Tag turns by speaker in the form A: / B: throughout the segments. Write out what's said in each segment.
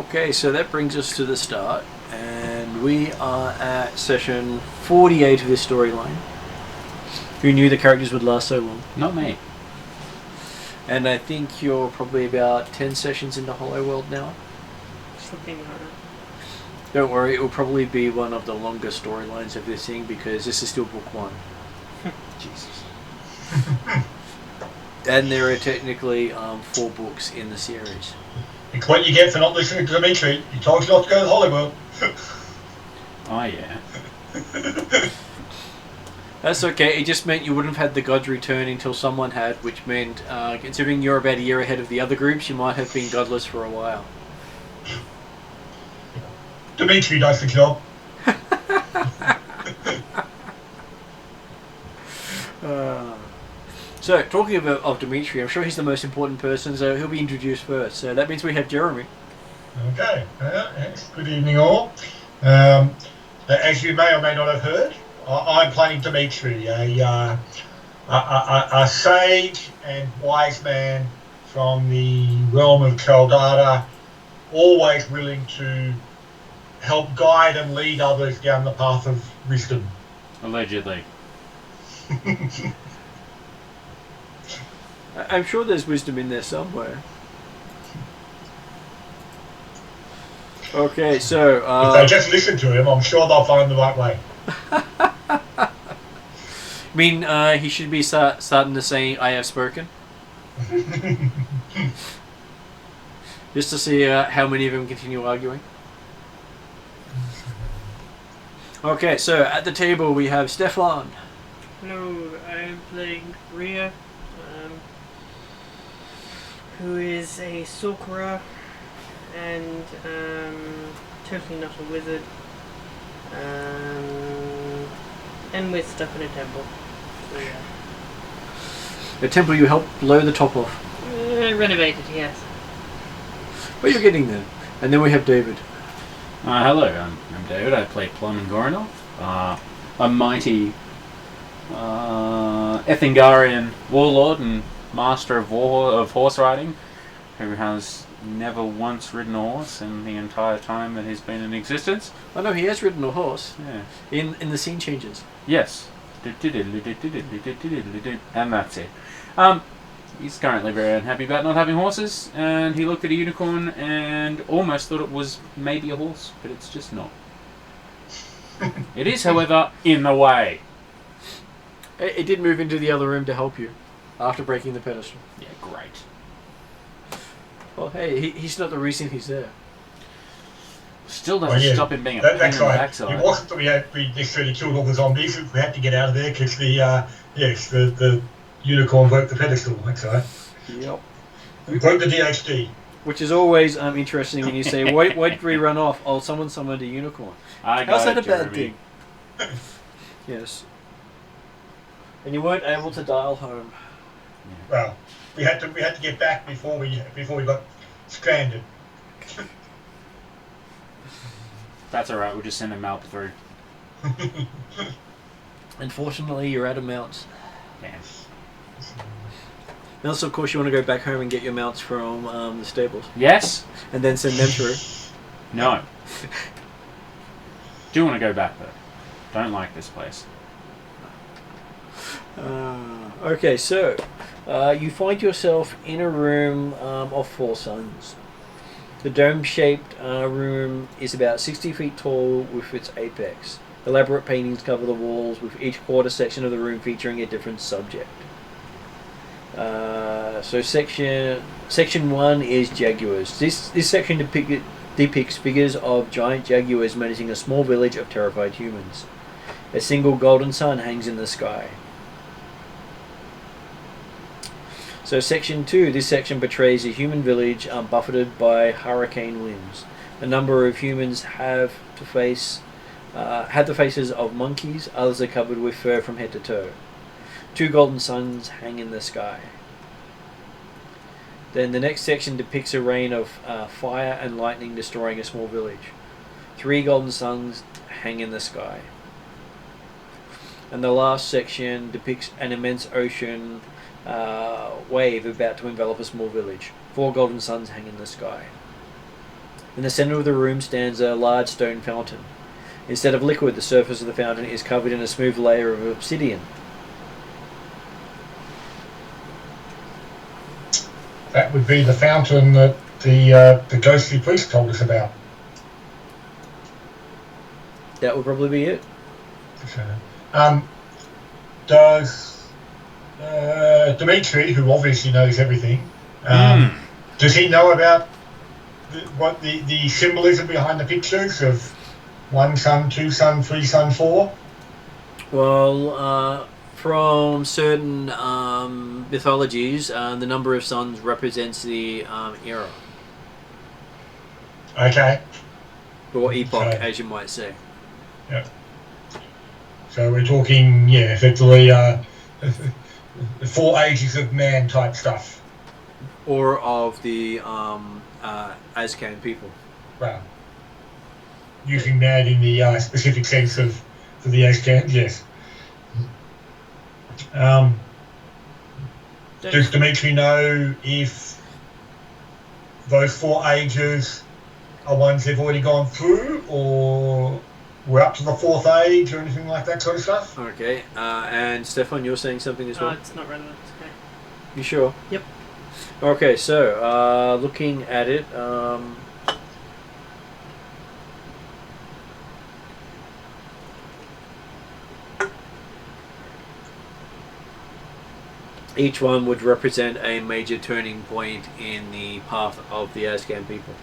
A: Okay, so that brings us to the start, and we are at session 48 of this storyline. Who knew the characters would last so long?
B: Not me.
A: And I think you're probably about 10 sessions into Hollow World now.
C: Something like that.
A: Don't worry, it will probably be one of the longer storylines of this thing because this is still book one.
B: Jesus.
A: And there are technically 4 books in the series.
D: It's what you get for not listening to Dimitri. He told you not to go to Hollywood.
B: Oh, yeah.
A: That's okay, it just meant you wouldn't have had the gods return until someone had, which meant, considering you're about a year ahead of the other groups, you might have been godless for a while.
D: Dimitri does the job.
A: So, talking of Dimitri, I'm sure he's the most important person, so he'll be introduced first. So that means we have Jeremy.
D: Okay, yes. Good evening all. As you may or may not have heard, I'm playing Dimitri, a sage and wise man from the realm of Caldada, always willing to help guide and lead others down the path of wisdom.
B: Allegedly.
A: I'm sure there's wisdom in there somewhere. Okay, so...
D: if they just listen to him, I'm sure they'll find the right way.
A: I mean, he should be starting to say, I have spoken. Just to see how many of them continue arguing. Okay, so at the table we have Stefan.
C: Hello, I'm playing Rhea, who is a sorcerer and totally not a wizard, and with stuff in a temple. So, yeah.
A: The temple you helped blow the top off.
C: Renovated, yes.
A: But you're getting there. And then we have David.
B: Hello, I'm David. I play Plum and Gorinov, a mighty Ethingarian warlord and master of horse riding, who has never once ridden a horse in the entire time that he's been in existence.
A: Oh no, he has ridden a horse.
B: Yeah.
A: In the scene changes.
B: Yes. And that's it. He's currently very unhappy about not having horses, and he looked at a unicorn and almost thought it was maybe a horse, but it's just not. It is, however, in the way.
A: It did move into the other room to help you after breaking the pedestal.
B: Yeah, great.
A: Well, hey, he's not the reason he's there.
B: Still doesn't stop him being a pain in the backside.
D: It wasn't that we necessarily killed all the zombies. We had to get out of there because the unicorn broke the pedestal. That's right.
A: Yep.
D: We broke the DHD.
A: Which is always interesting when you say, why did we run off? Oh, someone summoned a unicorn. How's that a bad thing? Yes. And you weren't able to dial home.
D: Well, we had to get back before we got stranded.
B: That's alright, we'll just send a mount through.
A: Unfortunately, you're out of mounts.
B: Yes.
A: Unless, of course, you want to go back home and get your mounts from the stables.
B: Yes?
A: And then send them through.
B: No. Do want to go back, though. Don't like this place.
A: Okay, so you find yourself in a room of 4 suns. The dome-shaped room is about 60 feet tall with its apex. Elaborate paintings cover the walls, with each quarter section of the room featuring a different subject. So section 1 is jaguars. This section depicts figures of giant jaguars menacing a small village of terrified humans. A single golden sun hangs in the sky. So section 2, this section portrays a human village buffeted by hurricane winds. A number of humans have the faces of monkeys, others are covered with fur from head to toe. 2 golden suns hang in the sky. Then the next section depicts a rain of fire and lightning destroying a small village. 3 golden suns hang in the sky. And the last section depicts an immense ocean wave about to envelop a small village. 4 golden suns hang in the sky. In the center of the room stands a large stone fountain. Instead of liquid, the surface of the fountain is covered in a smooth layer of obsidian.
D: That would be the fountain that the ghostly priest told us about.
A: That would probably be it.
D: Does Dimitri, who obviously knows everything, does he know about what the symbolism behind the pictures of 1 sun, 2 sun, 3 sun, 4?
A: Well, from certain mythologies, the number of suns represents the era.
D: Okay.
A: Or epoch,
D: Okay.
A: as you might say.
D: Yeah. So we're talking, effectively, the 4 ages of man type stuff.
A: Or of the Azcan people.
D: Wow. Using that in the specific sense of for the Azcans, yes. Does Dimitri know if those 4 ages are ones they've already gone through, or we're up to the 4th age, or anything like that sort of stuff?
A: Okay, and Stefan, you're saying something as well?
C: It's not relevant. Okay.
A: You sure?
C: Yep.
A: Okay, so looking at it, each one would represent a major turning point in the path of the Azcan people.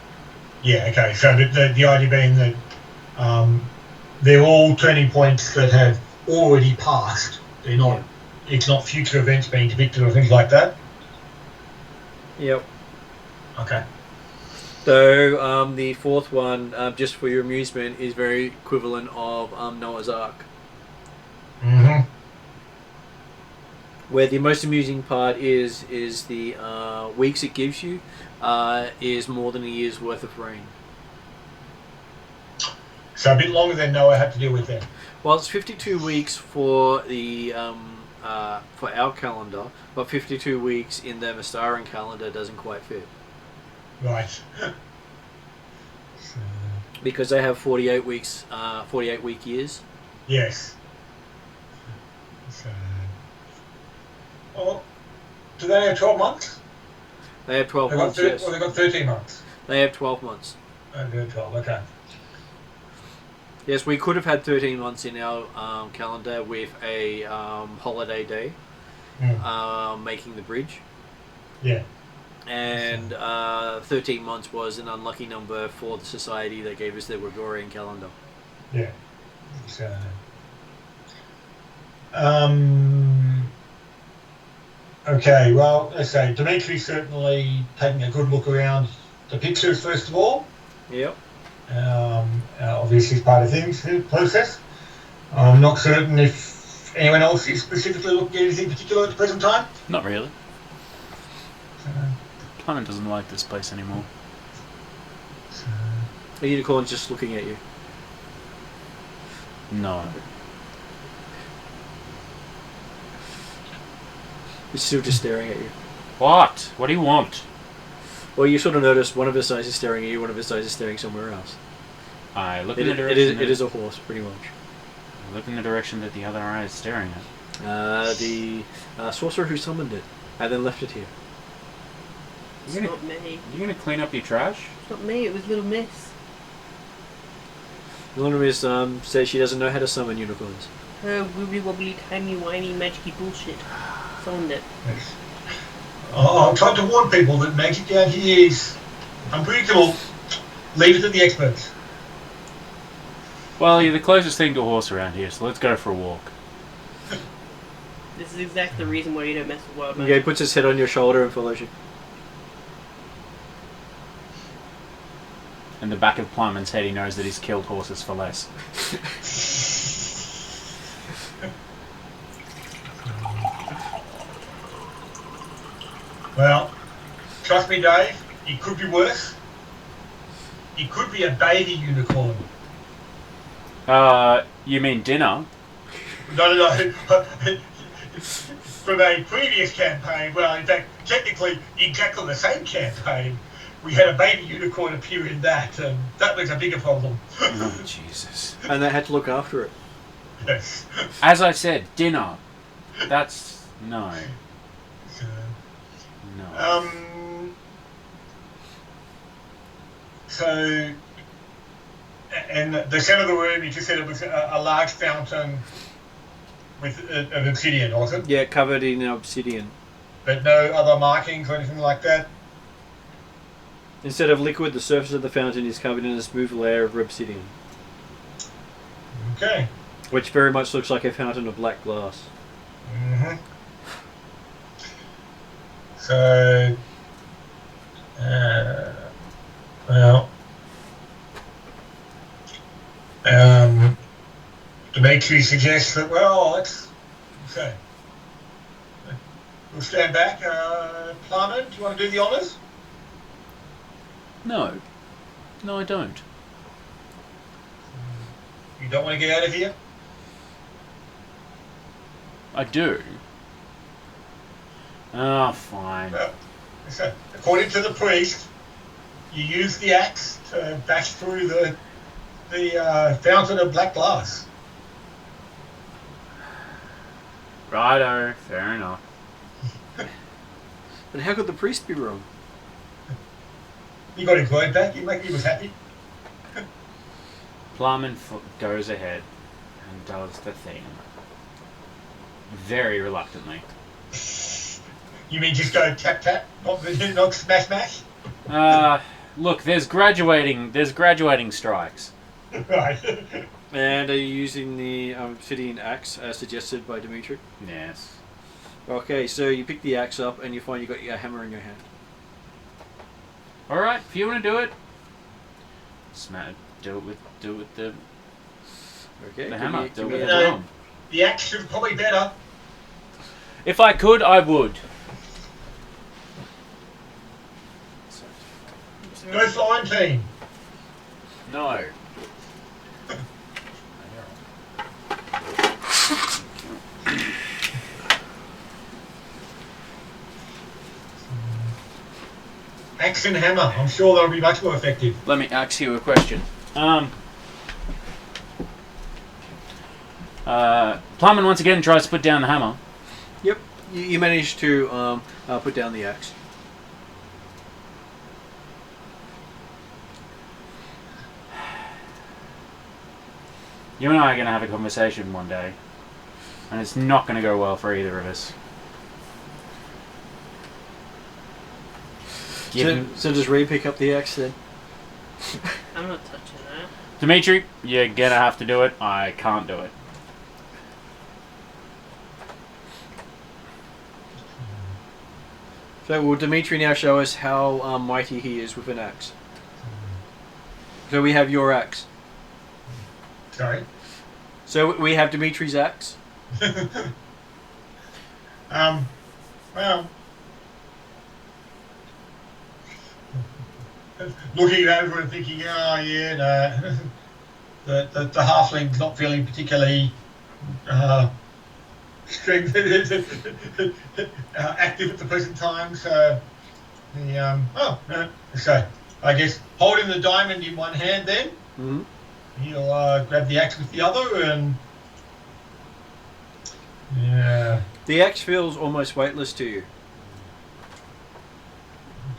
D: Yeah, okay. So the idea being that they're all turning points that have already passed. They're not. Yeah. It's not future events being depicted or things like that.
A: Yep.
D: Okay.
A: So the 4th one, just for your amusement, is very equivalent of Noah's Ark.
D: Mm-hmm.
A: Where the most amusing part is the weeks it gives you is more than a year's worth of rain.
D: So a bit longer than Noah had to deal with then.
A: Well, it's 52 weeks for the for our calendar, but 52 weeks in the Mystaran calendar doesn't quite fit.
D: Right.
A: Because they have 48 weeks, 48 week years.
D: Yes. So, well, do they have 12 months?
A: They have 12 months, yes.
D: Well, they've got 13 months.
A: They have 12 months.
D: They're 12, okay.
A: Yes, we could have had 13 months in our calendar with a holiday day, making the bridge.
D: Yeah.
A: And 13 months was an unlucky number for the society that gave us the Gregorian calendar.
D: Yeah. So, okay, well, let's say Dimitri's certainly taking a good look around the pictures first of all.
A: Yep.
D: Obviously, it's part of things, the process. I'm not certain if anyone else is specifically looking at anything particular at the present time.
B: Not really. Planet doesn't like this place anymore.
A: The unicorn's just looking at you.
B: No.
A: It's still just staring at you.
B: What? What do you want?
A: Well, you sort of notice one of his eyes is staring at you, one of his eyes is staring somewhere else.
B: I look in the direction.
A: It is a horse, pretty much.
B: I look in the direction that the other eye is staring at.
A: The sorcerer who summoned it, and then left it here.
C: It's not me.
B: You gonna clean up your trash?
C: It's not me. It was Little Miss.
A: Little Miss says she doesn't know how to summon unicorns.
C: Her wibbly wobbly, timey-wimey, magicy bullshit. Summoned it.
D: Yes. I'm trying to warn people that magic down here is unpredictable. Leave it to the experts.
B: Well, you're the closest thing to a horse around here, so let's go for a walk.
C: This is exactly the reason why you don't mess with wild
A: Yeah,
C: magic.
A: he puts his head on your shoulder and follows you.
B: In the back of Plumman's head, he knows that he's killed horses for less.
D: Well, trust me, Dave, it could be worse. It could be a baby unicorn.
B: You mean dinner?
D: No. From a previous campaign, well, in fact, technically exactly the same campaign, we had a baby unicorn appear in that, and that was a bigger problem.
B: Oh, Jesus.
A: And they had to look after it.
D: Yes.
B: As I said, dinner. That's... No. No.
D: So, and the center of the room, you just said it was a large fountain with an obsidian, was it?
A: Yeah, covered in obsidian.
D: But no other markings or anything like that?
A: Instead of liquid, the surface of the fountain is covered in a smooth layer of obsidian,
D: Okay.
A: which very much looks like a fountain of black glass.
D: Mm-hmm. So, well, Dimitri suggests that, well, let's say, we'll stand back. Plana, do you want to do the honours?
B: No. No, I don't.
D: You don't want to get out of here?
B: I do. Oh, fine.
D: Well, so, according to the priest, you use the axe to bash through the fountain of black glass.
B: Righto, fair enough.
A: And how could the priest be wrong?
D: You got his word back. He was happy.
B: Plumman goes ahead and does the thing. Very reluctantly.
D: You mean just go tap tap, not smash smash?
B: Look, there's graduating strikes.
D: Right.
A: And are you using the obsidian axe as suggested by Dimitri?
B: Yes.
A: Okay, so you pick the axe up and you find you got your hammer in your hand.
B: Alright, if you want to do it, do it with the
A: Okay.
B: hammer. Do it with the
D: No.
B: drum.
D: The axe is probably better.
B: If I could, I would.
D: Go Florentine.
B: No.
D: Axe and hammer. I'm sure that'll be much more effective.
B: Let me ask you a question. Plumman once again tries to put down the hammer.
A: Yep. You managed to put down the axe.
B: You and I are going to have a conversation one day, and it's not going to go well for either of us.
A: So does Ray pick up the axe then?
C: I'm not touching that.
B: Dimitri, you're going to have to do it. I can't do it.
A: So will Dimitri now show us how mighty he is with an axe? So we have your axe.
D: Sorry.
A: So we have Dimitri's axe.
D: Well, looking over and thinking, oh yeah, no, the halfling's not feeling particularly active at the present time, so so I guess holding the diamond in one hand, then he'll grab the axe with the other, and yeah.
A: The axe feels almost weightless to you.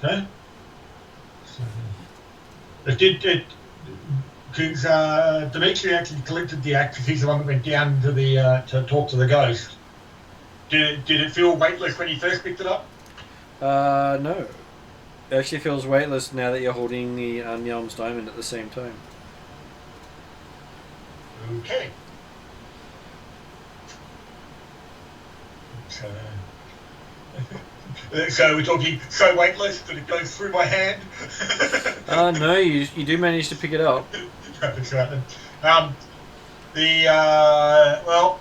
D: Okay. It did. Because Dimitri actually collected the axe. He's the one that went down to the to talk to the ghost. Did it feel weightless when he first picked it up?
A: No. It actually feels weightless now that you're holding the Yelm's diamond at the same time.
D: Okay. So we're talking so weightless that it goes through my hand.
A: No, you do manage to pick it up.
D: That's right then. Well.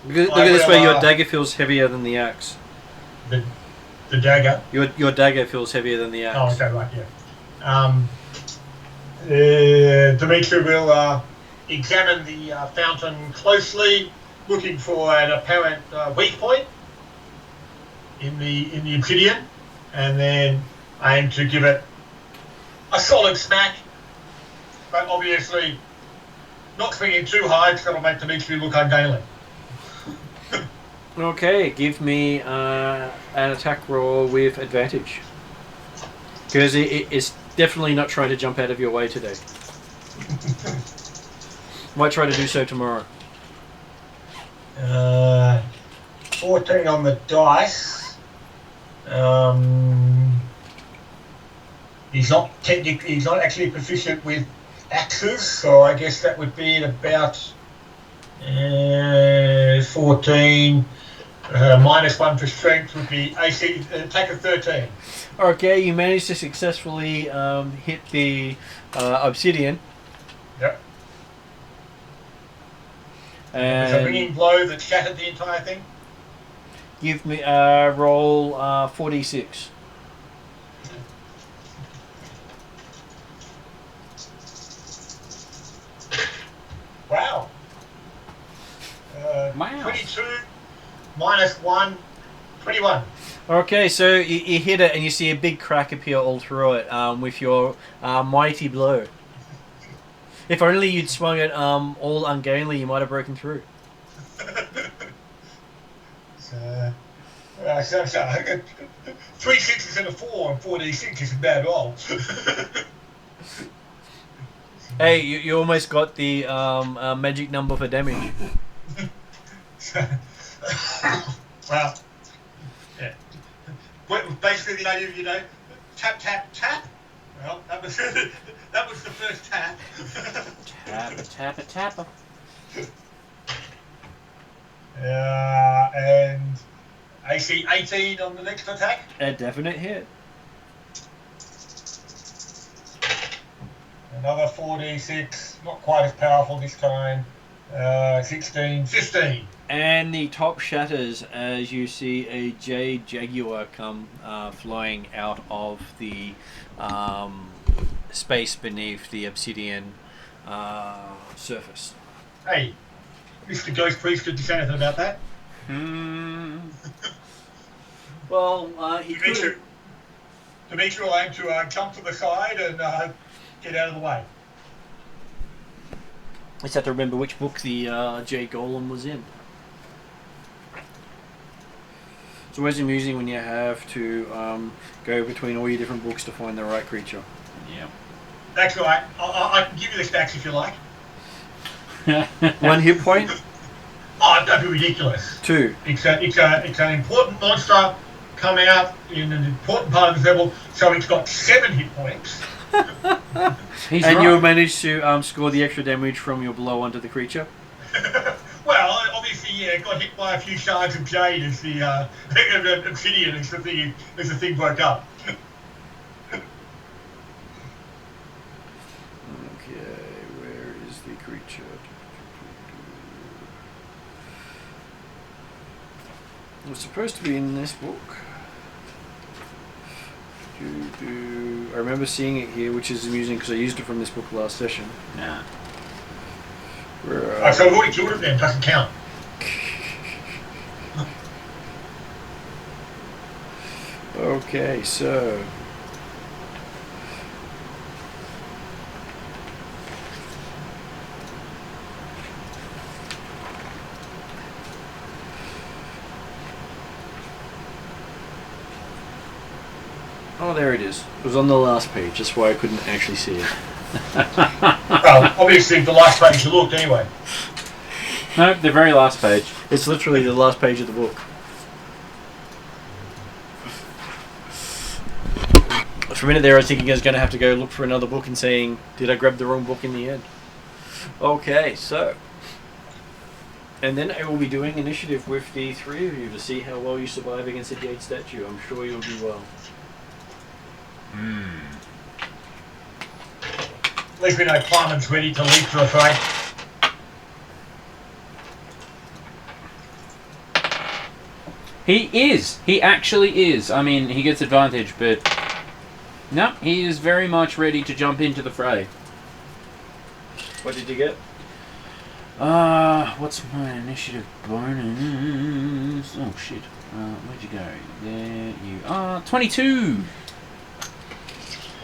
A: Look at this way. Your dagger feels heavier than the axe.
D: The dagger.
A: Your dagger feels heavier than the axe.
D: Oh, okay, right, yeah. Dimitri will examine the fountain closely, looking for an apparent weak point in the obsidian, and then aim to give it a solid smack, but obviously not swinging too high because that'll make Dimitri look ungainly.
A: Okay, give me an attack roll with advantage. Because it's definitely not trying to jump out of your way today. Might try to do so tomorrow.
D: 14 on the dice. He's not actually proficient with axes, so I guess that would be at about 14. -1 for strength would be AC attack of 13.
A: Okay, you managed to successfully hit the obsidian.
D: Yep. It's a ringing
A: And
D: blow that shattered the entire thing.
A: give me roll 4d6.
D: Wow.
B: Wow.
D: 22 -1, 21.
A: Okay, so you hit it and you see a big crack appear all through it with your mighty blow. If only you'd swung it all ungainly, you might have broken through.
D: So 3 6s and a 4 and 4d6 is a bad roll.
A: Hey, you almost got the magic number for damage.
D: Well, yeah. Basically the idea, tap, tap, tap. Well, that was that was the first tap.
B: Tapper.
D: And AC 18 on the next attack.
A: A definite hit.
D: Another 4d6, not quite as powerful this time. 16, 15.
A: And the top shatters as you see a jade jaguar come flying out of the space beneath the obsidian surface.
D: Hey, Mr. Ghost Priest, did you say anything about that?
A: Well, he could.
D: Dimitri will aim to jump to the side and get out of the way.
A: Just have to remember which book the Jade Golem was in. It's always amusing when you have to go between all your different books to find the right creature.
B: Yeah.
D: That's right. I can give you the stacks if you like.
A: 1 hit point.
D: Oh, don't be ridiculous.
A: 2.
D: It's an important monster come out in an important part of the level, so it's got 7 hit points.
B: He's
A: And
B: right.
A: you'll manage to score the extra damage from your blow onto the creature.
D: Well, obviously, yeah, got hit by a few shards of jade as the obsidian as the thing broke up.
A: Okay, where is the creature? It was supposed to be in this book. I remember seeing it here, which is amusing because I used it from this book last session.
B: Nah.
A: Where,
D: So we've already killed it then, doesn't count.
A: Okay, so oh, there it is. It was on the last page. That's why I couldn't actually see it.
D: Well, obviously the last page you looked anyway.
B: Nope, the very last page.
A: It's literally the last page of the book. For a minute there, I was thinking I was going to have to go look for another book and saying, did I grab the wrong book in the end? Okay, so. And then I will be doing initiative with the 3 of you to see how well you survive against a jade statue. I'm sure you'll do well.
D: At least we know Climbman's ready to leap to the fray.
B: He is. He actually is. I mean, he gets advantage, but no, he is very much ready to jump into the fray.
A: What did you get?
B: What's my initiative bonus? Oh shit. Where'd you go? There you are. 22.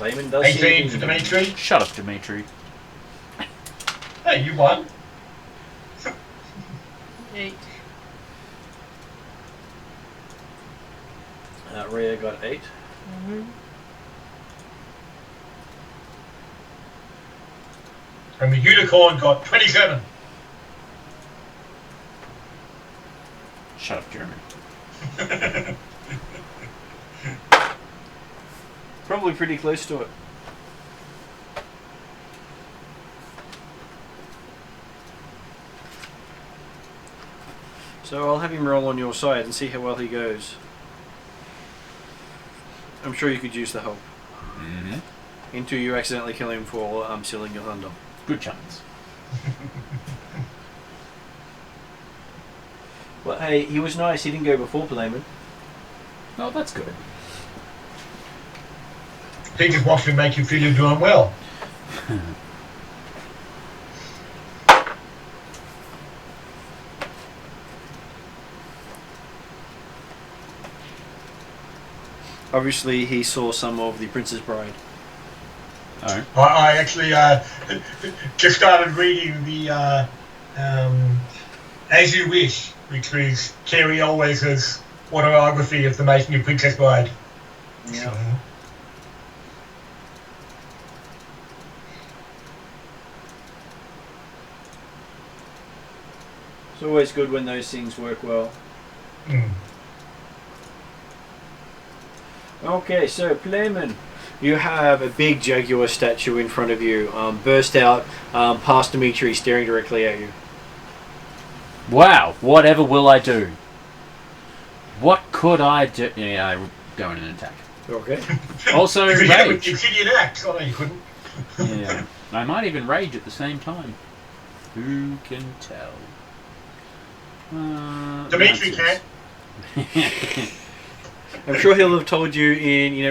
A: Layman does see
D: 18 for
A: you.
D: Dimitri.
B: Shut up, Dimitri.
D: Hey, you won.
C: 8.
A: Rhea got 8.
C: Mm-hmm.
D: And the unicorn got 27.
B: Shut up, Jeremy.
A: Probably pretty close to it. So I'll have him roll on your side and see how well he goes. I'm sure you could use the help.
B: Mm-hmm.
A: Until you accidentally kill him for stealing your thunder.
B: Good chance.
A: Well, hey, he was nice. He didn't go before Playman.
B: Oh, that's good.
D: He just wants to make you feel you're doing well.
A: Obviously, he saw some of The Princess Bride.
B: Oh.
D: I actually just started reading the As You Wish, which was Carrie Always' autobiography of the making of Princess Bride.
A: Yeah. It's always good when those things work well.
D: Mm.
A: Okay, so Playman, you have a big jaguar statue in front of you, burst out past Dimitri, staring directly at you.
B: Wow, whatever will I do? What could I do? Yeah, I go in and attack.
A: Okay.
B: Also,
D: If you had with
B: rage.
D: the obsidian axe, oh no, you couldn't.
B: Yeah. I might even rage at the same time. Who can tell?
D: Dimitri
B: that's
D: can.
A: I'm sure he'll have told you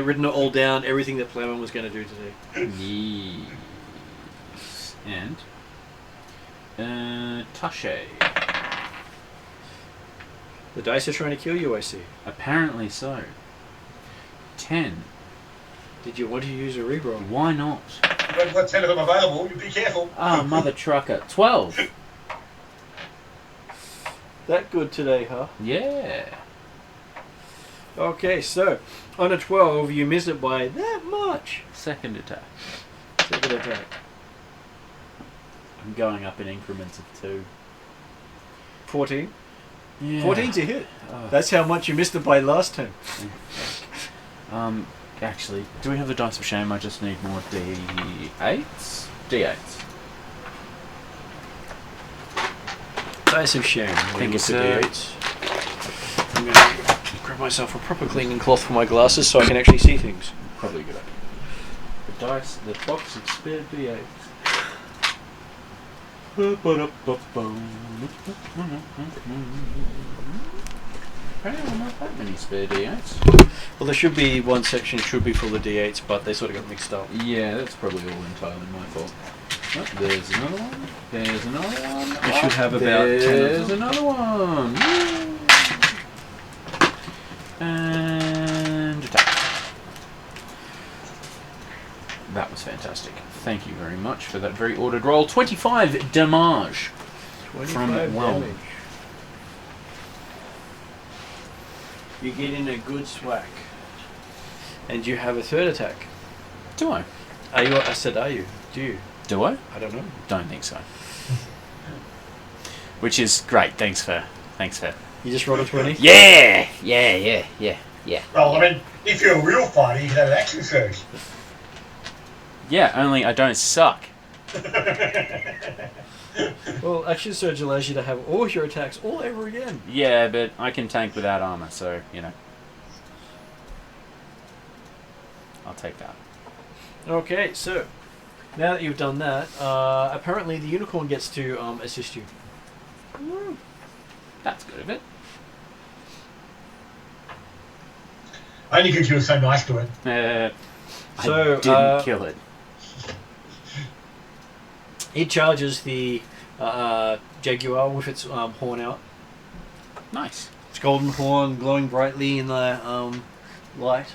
A: written it all down, everything that Playman was going to do today.
B: Yes. And Tashe.
A: The dice are trying to kill you, I see.
B: Apparently so. 10.
A: Did you want to use a reroll?
B: Why not?
D: You've got 10 of them available, you be careful.
B: Ah, mother trucker. 12.
A: That good today, huh?
B: Yeah.
A: Okay, so on a 12, you miss it by that much.
B: Second attack.
A: Second attack.
B: I'm going up in increments of 2.
A: 14.
B: Yeah.
A: 14's a hit.
B: Oh.
A: That's how much you missed it by last time.
B: Actually, do we have the dice of shame? I just need more D8s? D8s.
A: Dice of shame.
B: Think
A: Look
B: it's
A: at D8s. I'm going to grab myself a proper cleaning cloth for my glasses so I can actually see things.
B: Probably a good idea. The dice, the box of spare D8s. Apparently not that many spare D8s.
A: Well, there should be one section should be full of D8s, but they sort of got mixed up.
B: Yeah, that's probably all entirely my fault. Oh, there's another one. There's another one.
A: You should have about 10 of
B: There's
A: them.
B: another one. And attack. That was fantastic. Thank you very much for that very ordered roll. 25 damage.
A: 25
B: From Whelm.
A: damage. You get in a good swack. And you have a third attack.
B: Do I?
A: Are you? I said, are you? Do you?
B: Do I?
A: I don't know.
B: Don't think so. Which is great. Thanks for.
A: You just rolled a 20?
B: Yeah.
D: Well, I mean, if you're a real fighter, you can have an action surge.
B: Yeah. Only I don't suck.
A: Well, Action Surge allows you to have all your attacks all over again.
B: Yeah, but I can tank without armor, so you know. I'll take that.
A: Okay, so now that you've done that, apparently the unicorn gets to assist you.
B: That's good of it.
D: Only because you were so nice to it.
A: So,
B: I didn't kill it.
A: It charges the jaguar with its horn out.
B: Nice.
A: Its golden horn glowing brightly in the light.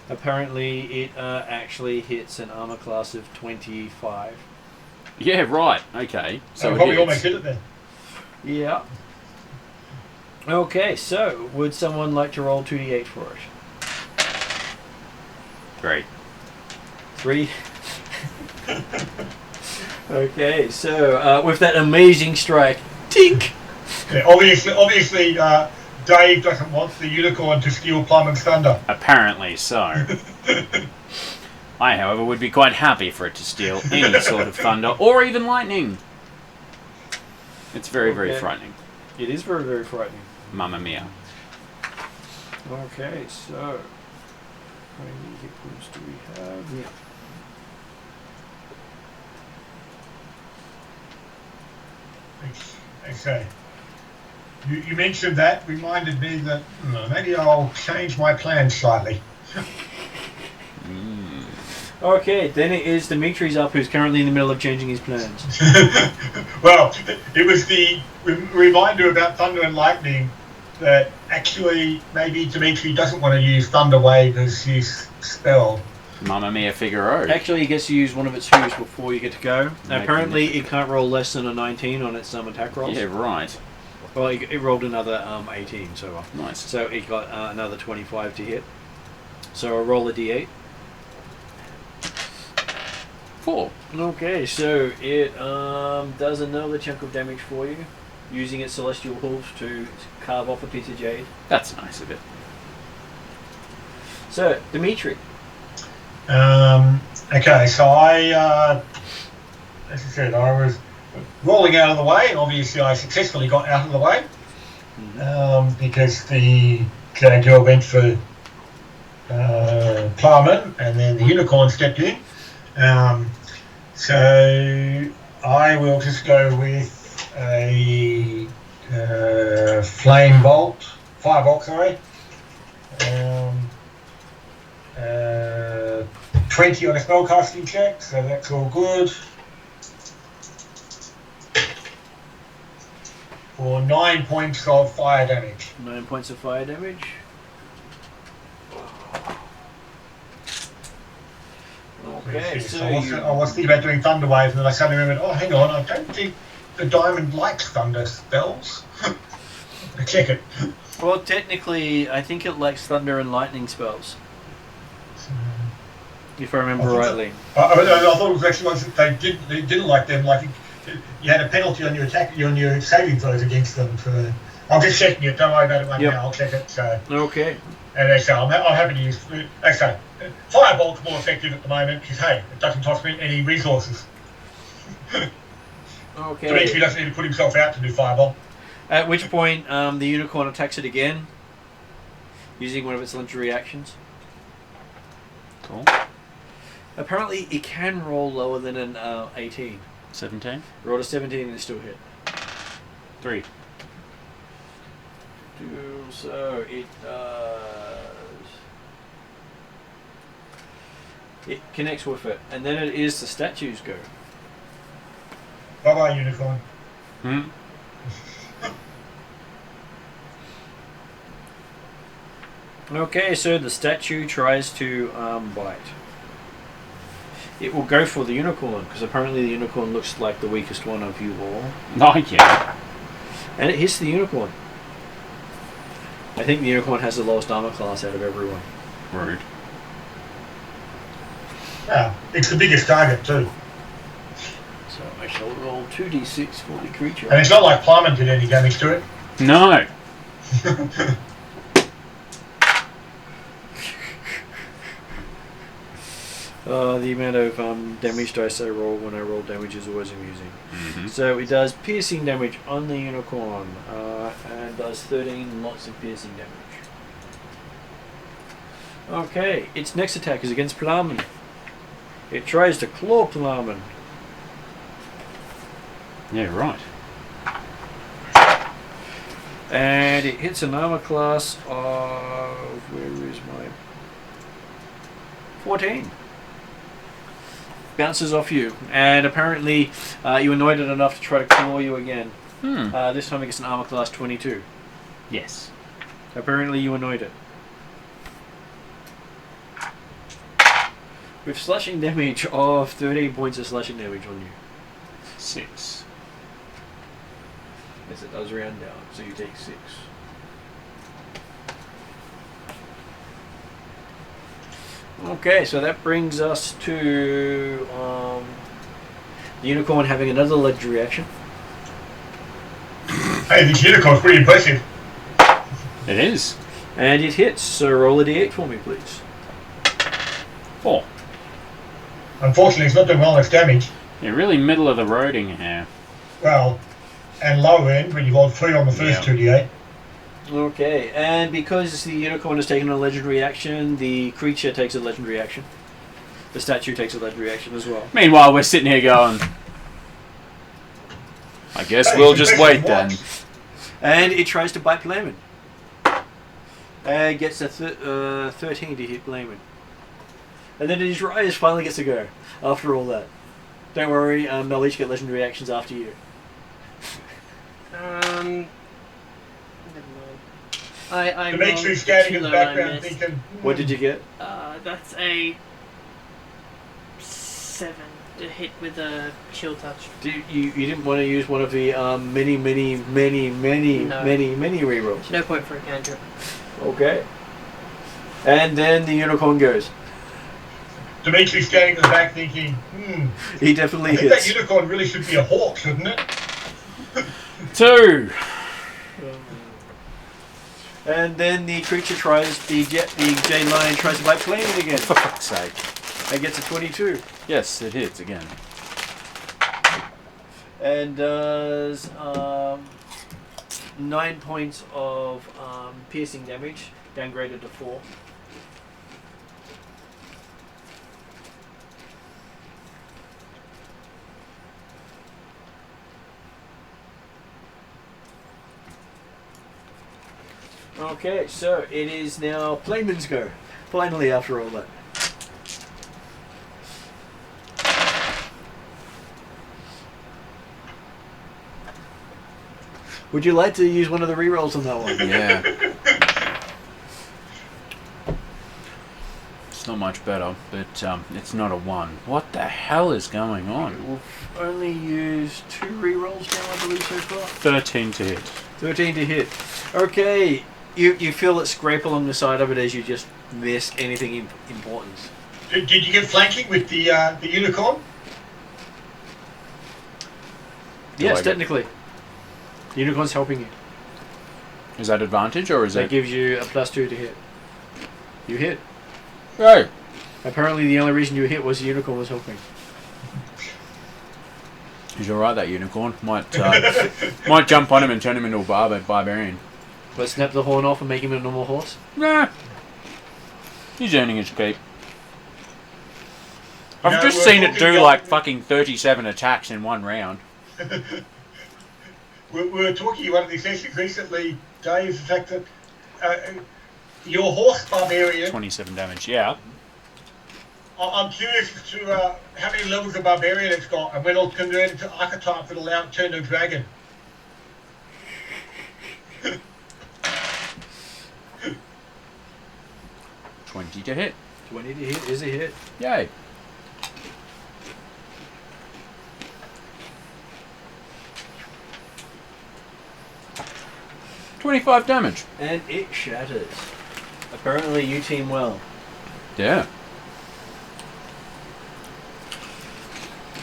A: Apparently, it actually hits an armor class of 25.
B: Yeah, right. Okay. So
D: So probably
B: it
D: almost
B: hits.
D: hit it then.
A: Yeah. Okay, so would someone like to roll 2d8 for it?
B: Great.
A: 3. Okay, so with that amazing strike, tink!
D: Yeah, obviously, Dave doesn't want the unicorn to steal Plumman's thunder.
B: Apparently so. I, however, would be quite happy for it to steal any sort of thunder or even lightning. It's very, very
A: Okay.
B: frightening.
A: It is very, very frightening.
B: Mamma mia.
A: Okay, so how many hit points do we have? Yeah.
D: Okay. You mentioned that, reminded me that maybe I'll change my plans slightly.
A: Okay, then it is Dimitri's up, who's currently in the middle of changing his plans.
D: Well, it was the reminder about thunder and lightning that actually maybe Dimitri doesn't want to use Thunder Wave as his spell.
B: Mamma mia Figaro.
A: Actually, he gets to use one of its hooves before you get to go.
B: Making
A: Apparently, it can't roll less than a 19 on its attack rolls.
B: Yeah, right.
A: Well, it rolled another 18, so
B: Nice.
A: so it got another 25 to hit. So I'll roll a d8.
B: 4.
A: Okay, so it does another chunk of damage for you, using its celestial hooves to carve off a piece of jade.
B: That's nice of it.
A: So, Dimitri.
D: Okay, so as I said, I was rolling out of the way, and obviously I successfully got out of the way because the girl went for Plowman, and then the unicorn stepped in. So I will just go with a firebolt, sorry. 20 on a spellcasting check, so that's all good. For 9 points of fire damage.
A: 9 points of fire damage. Okay,
D: Yes,
A: so
D: I was thinking about doing thunder wave, and then I suddenly remembered, oh, hang on, I don't think the diamond likes thunder spells. I check it.
A: well, technically, I think it likes thunder and lightning spells, if I remember rightly.
D: I thought it was actually ones that they didn't like them. Like you had a penalty on your attack, on your saving throws against them. So I'm just checking it. Don't worry about it right
A: Yep.
D: now. I'll check it. So
A: Okay.
D: and so I'm happy to use. Okay, firebolt's more effective at the moment because hey, it doesn't cost me any resources.
A: Okay.
D: Dimitri doesn't need to put himself out to do fireball.
A: At which point, the unicorn attacks it again, using one of its legendary actions.
B: Cool.
A: Apparently, it can roll lower than an 18.
B: 17.
A: Rolled a 17 and it still hit.
B: 3.
A: So it does. It connects with it, and then it is the statue's go.
D: Bye bye, unicorn.
B: Hmm.
A: Okay, so the statue tries to bite. It will go for the unicorn, because apparently the unicorn looks like the weakest one of you all.
B: Oh, yeah.
A: And it hits the unicorn. I think the unicorn has the lowest armor class out of everyone.
B: Rude.
D: Yeah, it's the biggest target too.
A: So I shall roll 2d6 for the creature.
D: And it's not like Plumman did any damage to it.
B: No.
A: The amount of damage dice I roll when I roll damage is always amusing.
B: Mm-hmm.
A: So it does piercing damage on the unicorn, and does 13 lots of piercing damage. Okay, its next attack is against Plowman. It tries to claw Plowman.
B: Yeah, right.
A: And it hits an armor class of... where is my... 14. Bounces off you. And apparently you annoyed it enough to try to claw you again. This time it gets an armor class 22.
B: Yes.
A: Apparently you annoyed it. With slashing damage of 13 points of slashing damage on you.
B: 6.
A: Yes, it does round down, so you take 6. Okay, so that brings us to the unicorn having another legendary action.
D: Hey, this unicorn's pretty impressive.
B: It is.
A: And it hits, so roll a d8 for me, please.
B: 4.
D: Unfortunately, it's not doing well on its damage.
B: You're really middle of the roading here.
D: Well, and low end when you rolled 3 on the first 2d8.
A: Okay, and because the unicorn has taken a legendary action, the creature takes a legendary action. The statue takes a legendary action as well.
B: Meanwhile, we're sitting here going, I guess
D: Hey,
B: we'll
D: it's
B: just wait
D: impressive.
B: then.
A: And it tries to bite Blayman. And gets a 13 to hit Blayman. And then his rise finally gets to go after all that. Don't worry, they'll each get legendary actions after you.
C: Never mind. I
D: Dimitri's
C: rolled
D: standing
C: too
D: in the
C: low and I
D: background
C: missed.
D: thinking,
A: What did you get?
C: That's a 7 to hit with a chill touch.
A: You didn't want to use one of the many
C: No.
A: rerolls.
C: No point for a cantrip.
A: Okay. And then the unicorn goes.
D: Dimitri's standing in the back thinking,
A: He definitely
D: I think that
A: hits.
D: unicorn really should be a hawk, shouldn't it?
B: 2.
A: And then the creature tries, the Jade Lion tries to bite Blayman again.
B: For fuck's sake.
A: And gets a 22.
B: Yes, it hits again.
A: And does 9 points of piercing damage, downgraded to 4. Okay, so it is now Playman's go. Finally, after all that. Would you like to use one of the rerolls on that one?
B: Yeah. It's not much better, but it's not a 1. What the hell is going on?
A: We've only used 2 rerolls now, I believe, so far.
B: 13 to hit.
A: 13 to hit. Okay, you feel it scrape along the side of it as you just miss anything important.
D: Did you get flanking with the unicorn?
A: Yes,
B: I get-
A: technically. The unicorn's helping you.
B: Is that advantage or is
A: That
B: it?
A: gives you a +2 to hit. You hit.
B: Right.
A: Apparently the only reason you hit was the unicorn was helping.
B: He's alright, that unicorn. Might jump on him and turn him into a barbarian.
A: But snap the horn off and make him a normal horse?
B: Nah. He's earning his keep. I've
D: No,
B: just
D: we're
B: seen it
D: talking
B: do
D: about-
B: like fucking 37 attacks in one round.
D: We were talking about the sessions recently, Dave, the fact that your horse barbarian,
B: 27 damage, yeah.
D: I'm curious as to how many levels of barbarian it's got and when it'll convert into archetype that'll allow it to turn to a dragon.
B: 20 to hit.
A: 20 to hit is a hit.
B: Yay. $25 damage.
A: And it shatters. Apparently you team well.
B: Yeah.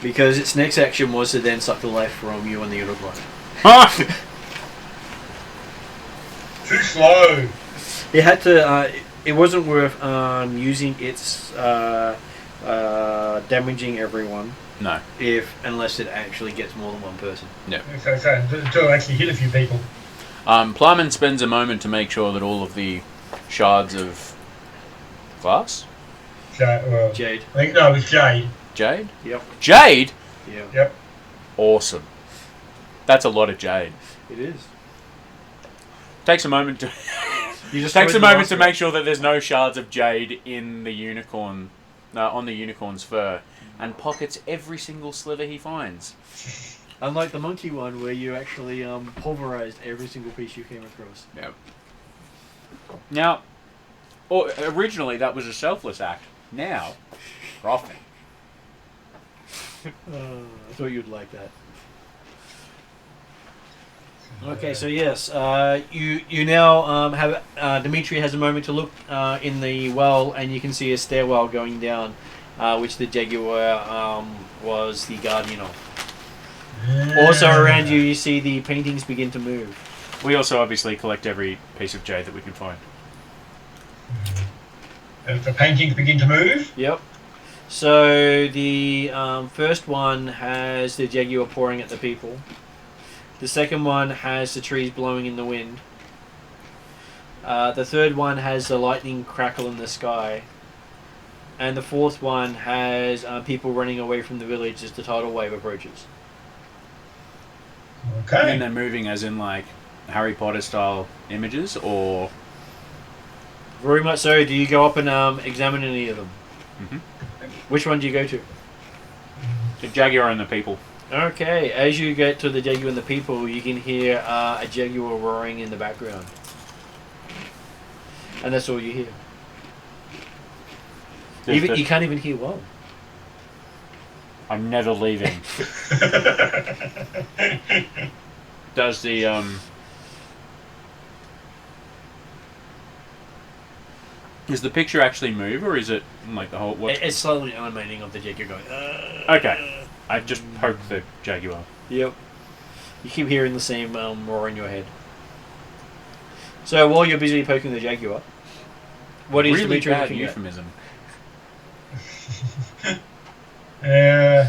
A: Because its next action was to then suck the life from you and the unicorn.
D: Too slow.
A: It had to. It wasn't worth using its damaging everyone
B: No.
A: unless it actually gets more than one person.
D: So to actually hit a few people.
B: Plumman spends a moment to make sure that all of the shards of glass?
A: Jade.
D: I think, no, it was Jade.
B: Jade?
A: Yep.
B: Jade?
A: Yeah.
D: Yep.
B: Awesome. That's a lot of jade.
A: It is.
B: Takes a moment to
A: You just
B: takes a
A: throw the
B: moment
A: last
B: to
A: one.
B: make sure that there's no shards of jade in the unicorn, on the unicorn's fur, and pockets every single sliver he finds.
A: Unlike the monkey one, where you actually pulverized every single piece you came across.
B: Yep. Now, originally that was a selfless act. Now, frothing.
A: I thought you'd like that. Okay, so yes, you now have Dimitri has a moment to look in the well, and you can see a stairwell going down, which the Jaguar was the guardian of. Also around you, you see the paintings begin to move.
B: We also obviously collect every piece of jade that we can find.
D: As the paintings begin to move.
A: Yep. So the first one has the Jaguar pouring at the people. The second one has the trees blowing in the wind. The third one has the lightning crackle in the sky. And the fourth one has people running away from the village as the tidal wave approaches.
D: Okay.
B: And they're moving as in like Harry Potter style images, or...
A: Very much so. Do you go up and examine any of them?
B: Mm-hmm.
A: Which one do you go to?
B: The Jaguar and the people.
A: Okay, as you get to the Jaguar and the people, you can hear a Jaguar roaring in the background. And that's all you hear. You can't even hear one.
B: I'm never leaving. Does the Does the picture actually move, or is it like the whole?
A: It's slowly animating of the Jaguar going.
B: Okay, I just poked the Jaguar.
A: Yep. You keep hearing the same roar in your head. So while you're busy poking the Jaguar, what is
B: really
A: Dimitri
B: bad
A: looking at?
B: euphemism?
D: Uh,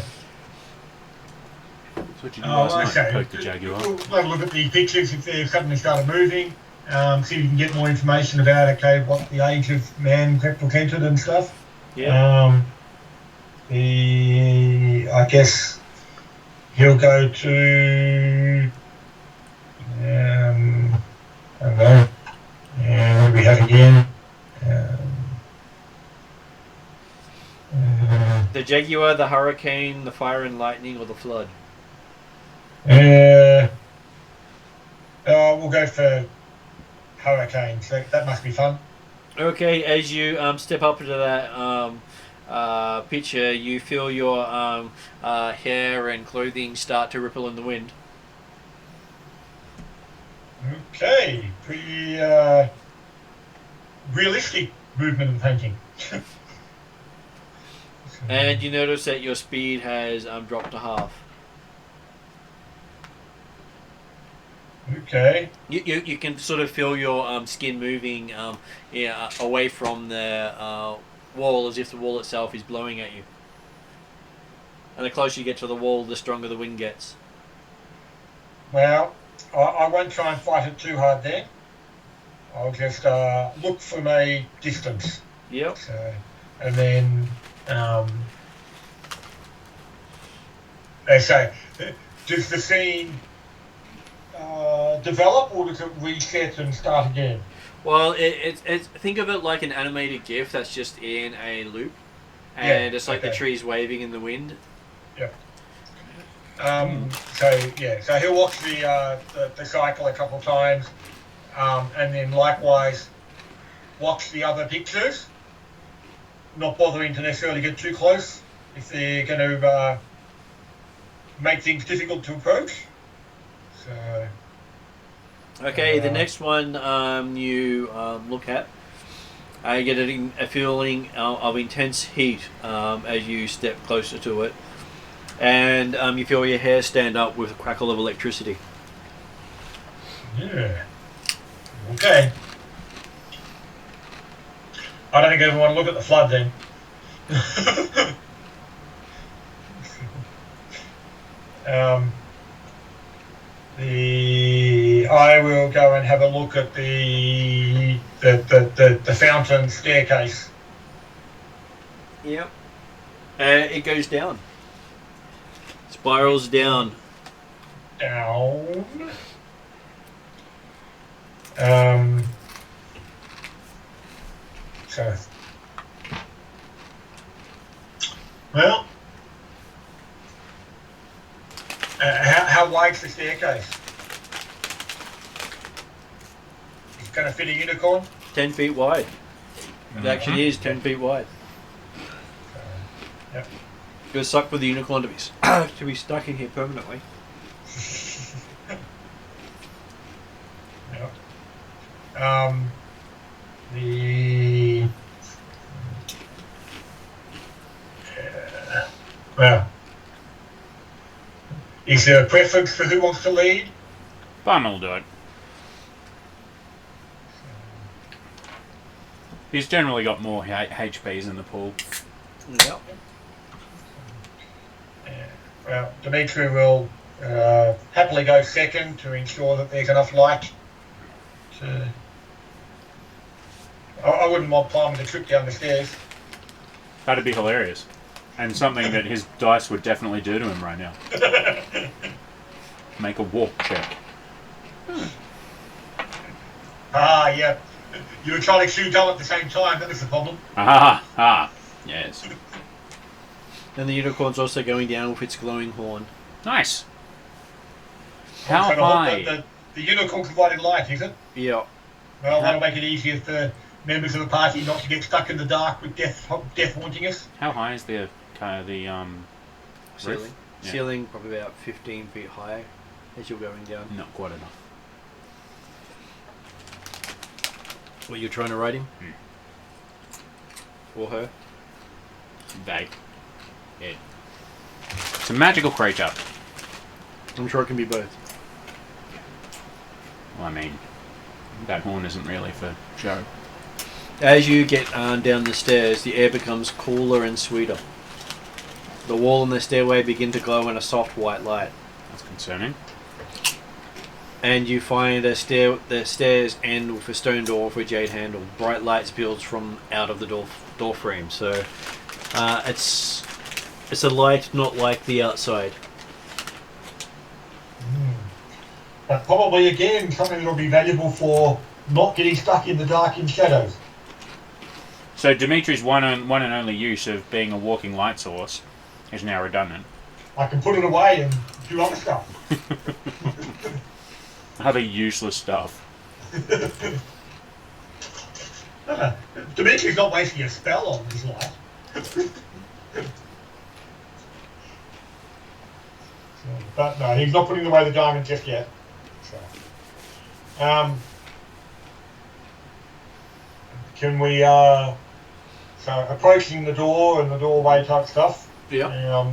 B: That's what you do last night.
D: okay.
B: Poke the Jaguar.
D: We'll have a look at the pictures if they've suddenly started moving. See if you can get more information about what the age of man represented and stuff.
A: Yeah.
D: I guess he'll go to I don't know. What do we have again?
A: The Jaguar, the Hurricane, the Fire and Lightning, or the Flood?
D: We'll go for Hurricane. So that must be fun.
A: Okay, as you step up to that picture, you feel your hair and clothing start to ripple in the wind.
D: Okay, pretty realistic movement and painting.
A: And you notice that your speed has dropped to half.
D: Okay.
A: You can sort of feel your skin moving away from the wall, as if the wall itself is blowing at you. And the closer you get to the wall, the stronger the wind gets.
D: Well, I won't try and fight it too hard there. I'll just look from a distance.
A: Yep.
D: So, and then, they say, does the scene develop, or does it reset and start again?
A: Well, it's think of it like an animated GIF that's just in a loop, and it's like the trees waving in the wind.
D: Yep. So he'll watch the cycle a couple of times, and then likewise watch the other pictures. Not bothering to necessarily get too close if they're going to make things difficult to approach. So.
A: Okay, the next one you look at, you get a feeling of intense heat as you step closer to it, and you feel your hair stand up with a crackle of electricity.
D: Yeah. Okay. I don't think I even want to look at the flood then. I will go and have a look at the fountain staircase.
A: Yep. It goes down. Spirals down.
D: Down. So. Well. How wide's the staircase? It's going to fit a unicorn?
A: 10 feet wide. It actually is 10 feet wide.
D: Yep.
A: It would suck for the unicorn to be to be stuck in here permanently.
D: Yep. The well, is there a preference for who wants to lead?
B: Bun will do it. He's generally got more HPs in the pool.
A: Yep.
D: Well, Dimitri will happily go second to ensure that there's enough light to. I wouldn't mind climbing the trip down the stairs.
B: That'd be hilarious. And something that his dice would definitely do to him right now. Make a walk check.
D: Ah, yeah. You were trying to chew gum at the same time. That was the problem.
B: Yes.
A: And the unicorn's also going down with its glowing horn.
B: Nice. How
D: So
B: high?
D: The unicorn provided light, is it?
A: Yeah.
D: Well, that'll make it easier for members of the party not to get stuck in the dark with death haunting us.
B: How high is the
A: Ceiling.
B: roof? Yeah.
A: Ceiling probably about 15 feet high as you're going down.
B: Not quite enough.
A: Well, you're trying to ride him? Or her?
B: They. Yeah. It's a magical creature.
A: I'm sure it can be both.
B: Well, I mean, that horn isn't really for show.
A: As you get down the stairs, the air becomes cooler and sweeter. The wall and the stairway begin to glow in a soft white light.
B: That's concerning.
A: And you find the stairs end with a stone door with a jade handle. Bright light spills from out of the door frame. So it's a light not like the outside.
D: But probably again something that'll be valuable for not getting stuck in the dark in shadows.
B: So Dimitri's one and only use of being a walking light source is now redundant.
D: I can put it away and do other stuff.
B: Other useless stuff.
D: Dimitri's not wasting a spell on this light. But no, he's not putting away the diamond just yet. So, can we, so approaching the door and the doorway type stuff.
A: Yeah.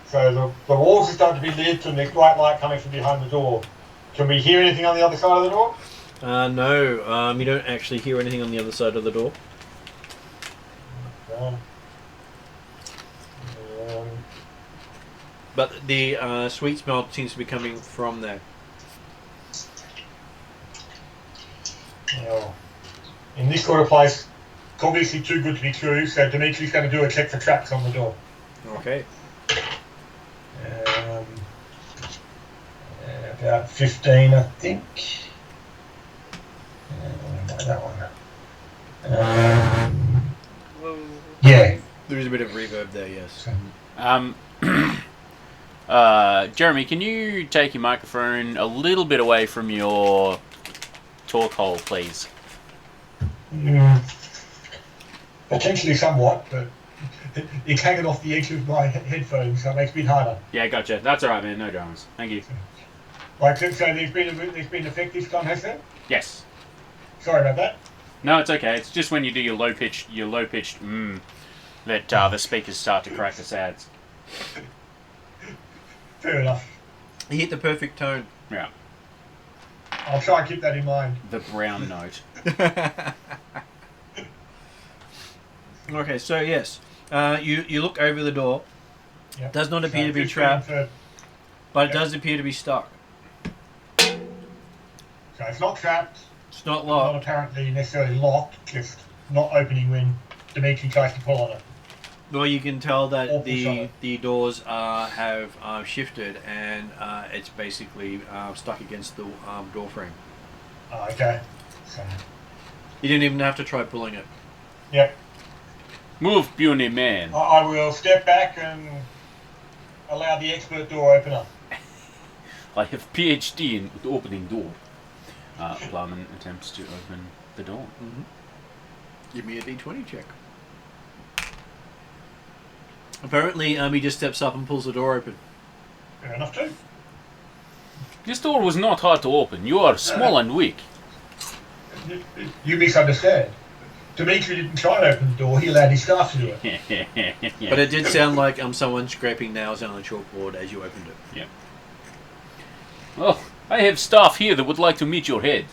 D: So the walls are starting to be lit and there's bright light coming from behind the door. Can we hear anything on the other side of the door?
A: No, you don't actually hear anything on the other side of the door.
D: Okay.
A: But the sweet smell seems to be coming from there.
D: Well, in this sort of place, obviously too good to be true, so Dimitri's going to do a check for traps on the door.
A: Okay.
D: About 15, I think. That one.
C: Whoa.
D: Yeah.
A: There is a bit of reverb there, yes.
B: Jeremy, can you take your microphone a little bit away from your talk hole, please?
D: Potentially somewhat, but it's hanging off the edge of my headphones, so it makes it a bit harder.
B: Yeah, gotcha. That's alright, man. No dramas. Thank you.
D: Right, so there's been an effect this time, has there?
B: Yes.
D: Sorry about that.
B: No, it's okay. It's just when you do your low pitched that the speakers start to crack the sads.
D: Fair enough.
A: You hit the perfect tone.
B: Yeah.
D: I'll try and keep that in mind.
B: The brown note.
A: Okay, so yes, you look over the door.
D: Yep.
A: Does not appear to be
D: 15
A: trapped,
D: for-
A: but it does appear to be stuck.
D: So it's not trapped,
A: It's not
D: not
A: locked.
D: apparently necessarily locked, just not opening when Dimitri tries to pull on it.
A: Well, you can tell that
D: Awful
A: the
D: solid.
A: the doors have shifted and it's basically stuck against the door frame.
D: Oh, okay. So,
A: You didn't even have to try pulling it.
D: yep.
B: Move, puny man.
D: I will step back and allow the expert door opener.
B: I have PhD in opening door. Plowman attempts to open the door.
A: Give me a d20 check. Apparently, he just steps up and pulls the door open.
D: Fair enough too.
B: This door was not hard to open. You are small and weak.
D: You misunderstand. Dimitri didn't try to open the door, he allowed his staff to do it.
A: But it did sound like someone scraping nails on a chalkboard as you opened it.
B: Yeah. Oh, I have staff here that would like to meet your head.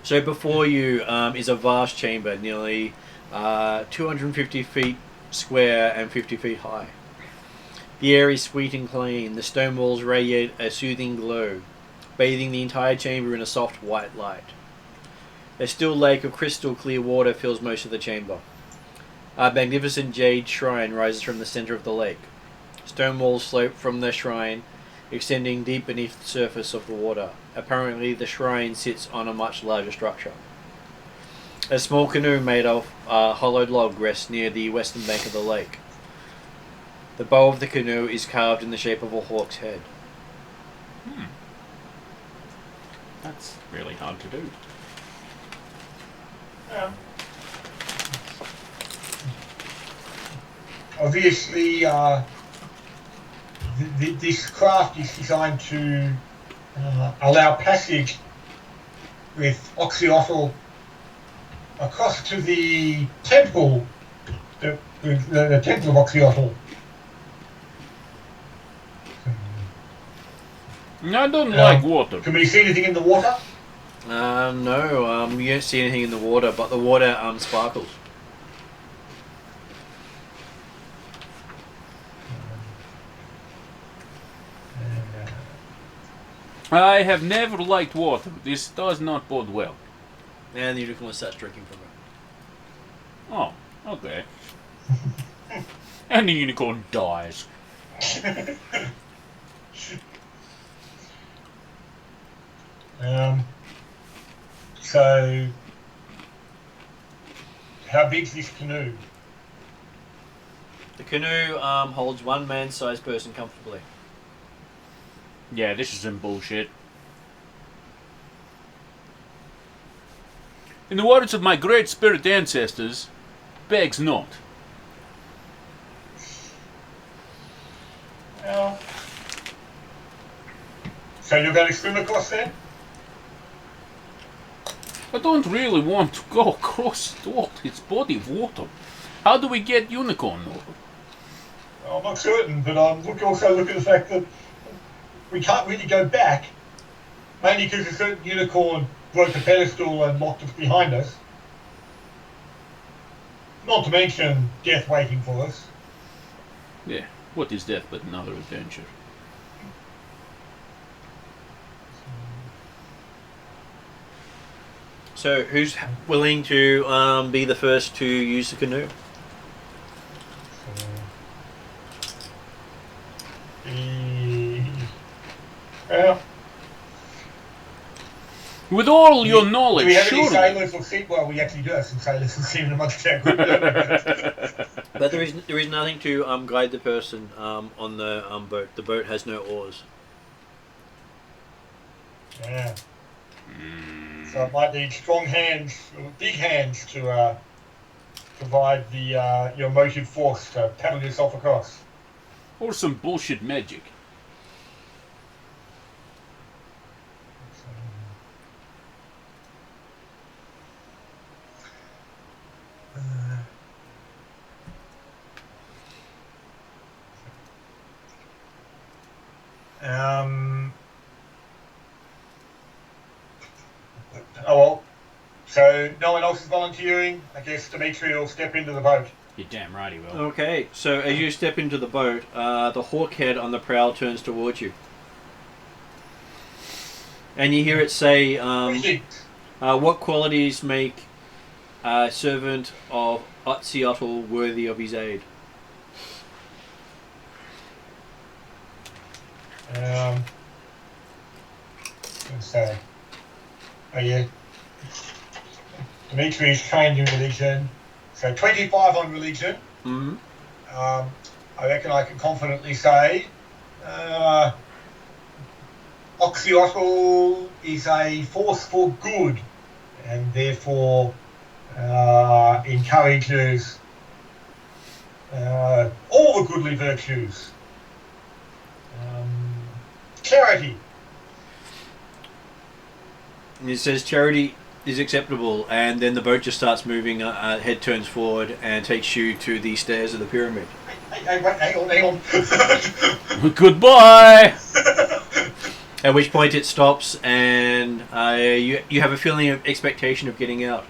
A: So before you is a vast chamber, nearly 250 feet square and 50 feet high. The air is sweet and clean. The stone walls radiate a soothing glow, bathing the entire chamber in a soft white light. A still lake of crystal clear water fills most of the chamber. A magnificent jade shrine rises from the center of the lake. Stone walls slope from the shrine, extending deep beneath the surface of the water. Apparently, the shrine sits on a much larger structure. A small canoe made of hollowed log rests near the western bank of the lake. The bow of the canoe is carved in the shape of a hawk's head.
B: That's really hard to do.
D: Obviously, this craft is designed to allow passage with Oxyotl across to the temple, the temple of Oxyotl.
B: I don't like water.
D: Can we see anything in the water?
A: No, you don't see anything in the water, but the water sparkles.
B: I have never liked water. This does not bode well.
A: And the unicorn starts drinking from it.
B: Oh, okay. And the unicorn dies.
D: So, how big's this canoe?
A: The canoe holds one man-sized person comfortably.
B: Yeah, this is some bullshit. In the words of my great spirit ancestors, begs not.
D: Well, so you're going to swim across there?
B: I don't really want to go across its body of water. How do we get unicorn over?
D: Well, I'm not certain, but also look at the fact that we can't really go back, mainly because a certain unicorn broke the pedestal and locked us behind us. Not to mention death waiting for us.
B: Yeah, what is death but another adventure?
A: So, who's willing to be the first to use the canoe?
D: Well,
B: With all your knowledge,
D: do we have any
B: surely.
D: sailors or sea? Well, we actually do have some sailors who seem to much that good.
A: But there is nothing to guide the person on the boat. The boat has no oars.
D: Yeah. So it might need strong hands, big hands, to provide the your motive force to paddle yourself across.
B: Or some bullshit magic.
D: Oh well. So no one else is volunteering. I guess Dimitri will step into the boat.
B: You're damn right he will.
A: Okay, so as you step into the boat, the hawk head on the prow turns towards you. And you hear it say, what qualities make a servant of Oxyotl worthy of his aid?
D: So, oh yeah. Dimitri is trained in religion. So 25 on religion.
A: Mm-hmm.
D: I reckon I can confidently say Oxyotl is a force for good and therefore encourages all the goodly virtues. Charity.
A: And it says charity is acceptable, and then the boat just starts moving, head turns forward, and takes you to the stairs of the pyramid.
D: Hang on.
B: Goodbye!
A: At which point it stops, and you have a feeling of expectation of getting out.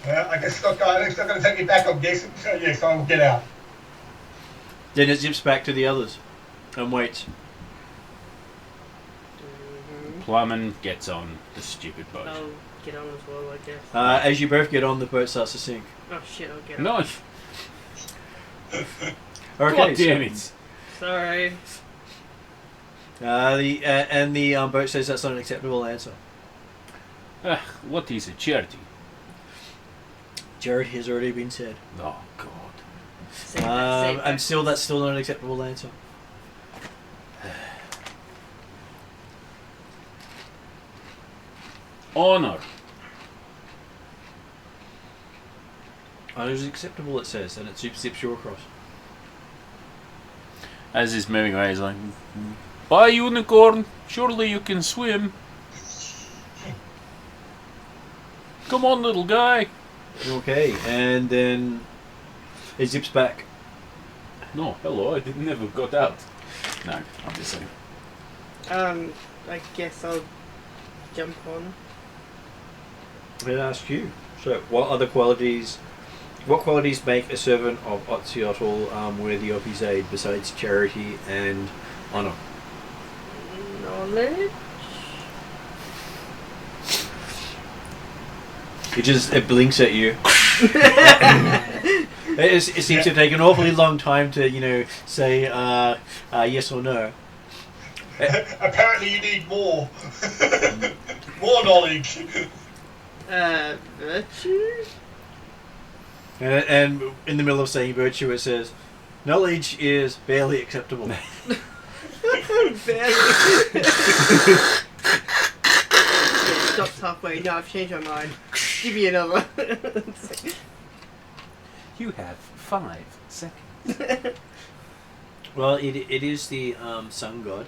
D: I guess it's not going to take me back, I'm guessing. So yes, I will get out.
A: Then it zips back to the others and waits.
B: Plumman gets on the stupid boat.
C: I'll get on as well, I guess.
A: As you both get on, the boat starts to sink.
C: Oh shit, I'll get on.
B: No!
A: Okay,
B: God damn it!
C: Sorry.
A: The boat says that's not an acceptable answer.
B: What is a charity?
A: Jared has already been said.
B: Oh, God.
C: Save that.
A: And still, that's still not an acceptable answer.
B: Honor.
A: Honor is acceptable, it says, and it zips you across.
B: As he's moving away, he's like, "Bye, unicorn. Surely you can swim. Come on, little guy."
A: Okay, and then it zips back.
B: No, hello, I never got out. No, I'm just saying.
C: I guess I'll jump on.
A: It asks you. So, what qualities make a servant of Otziotl worthy of his aid besides charity and honor?
C: Knowledge?
A: It blinks at you. It seems to take an awfully long time to, say yes or no.
D: Apparently you need more. More knowledge.
C: Virtue?
A: And in the middle of saying virtue, it says, knowledge is barely acceptable.
C: Barely. Stops halfway. No, I've changed my mind. Give me another.
B: You have 5 seconds.
A: Well, it is the sun god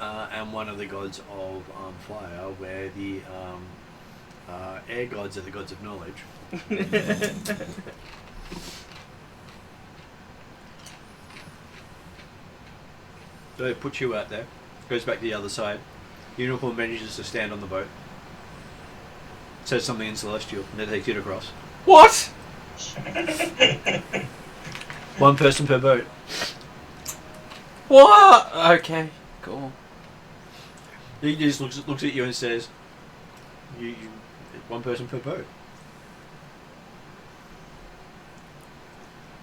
A: and one of the gods of fire, where the air gods are the gods of knowledge. So it puts you out there, goes back to the other side. Unicorn manages to stand on the boat, says something in Celestial, and then takes it across.
B: What?
A: One person per boat.
B: What? Okay, cool.
A: He just looks at you and says, "You one person per boat."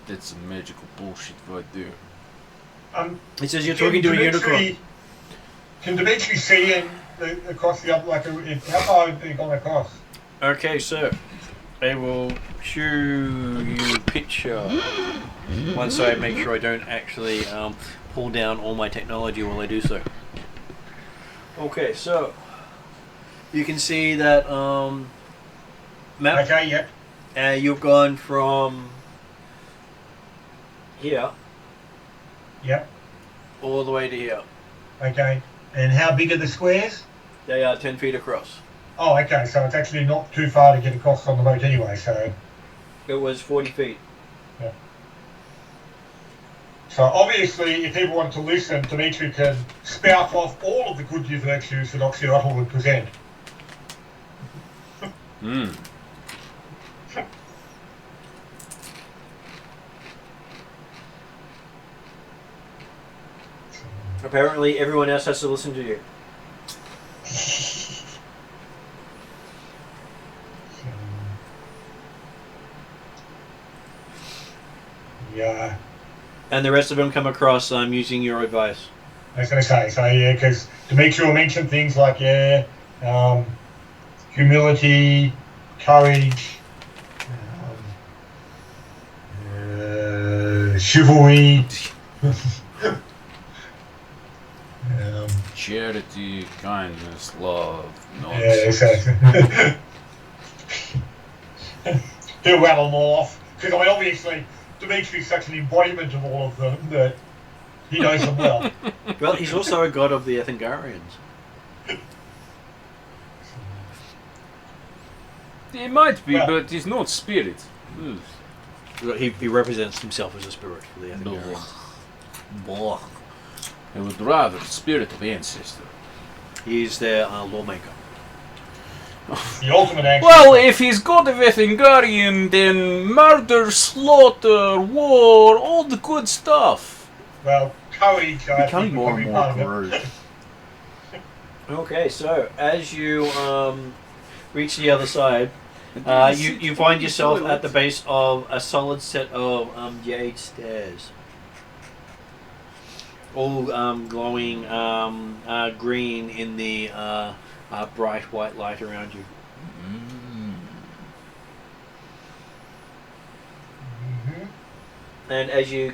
B: That's some magical bullshit right there.
A: He says you're talking to a unicorn.
D: Can Dimitri see across the other, how far have they gone across?
A: Okay, so I will show you a picture once I make sure I don't actually pull down all my technology while I do so. Okay, so you can see that map.
D: Okay, yep.
A: You've gone from here
D: Yep.
A: all the way to here.
D: Okay. And how big are the squares?
A: They are 10 feet across.
D: Oh, okay, so it's actually not too far to get across on the boat anyway, so...
A: It was 40 feet.
D: Yeah. So obviously, if people want to listen, Dimitri can spout off all of the good virtues that Oxyotl would present.
A: Apparently everyone else has to listen to you.
D: Yeah.
A: And the rest of them come across using your advice.
D: I was going to say, so yeah, because Dimitri will mention things like, humility, courage, chivalry,
B: Charity, kindness, love,
D: yeah,
B: nonsense.
D: exactly. He'll rattle them all off. Because, I mean, obviously, Dimitri's such an embodiment of all of them that he knows them well.
A: Well, he's also a god of the Ethangarians.
B: He might be,
D: Well-
B: but he's not spirit. Ugh.
A: He represents himself as a spirit for the Ethangarians.
B: Blah. I would rather spirit of ancestor.
A: He is their lawmaker.
D: The ultimate action.
B: Well, if he's god of Ethangarian, then murder, slaughter, war, all the good stuff.
D: Well, courage, I
B: Becoming
D: think,
B: more
D: would
B: and
D: be
B: more
D: part of it.
B: gross.
A: Okay, so as you reach the other side, you find yourself at the base of a solid set of jade stairs, all glowing green in the bright white light around you.
D: Mhm.
A: And as you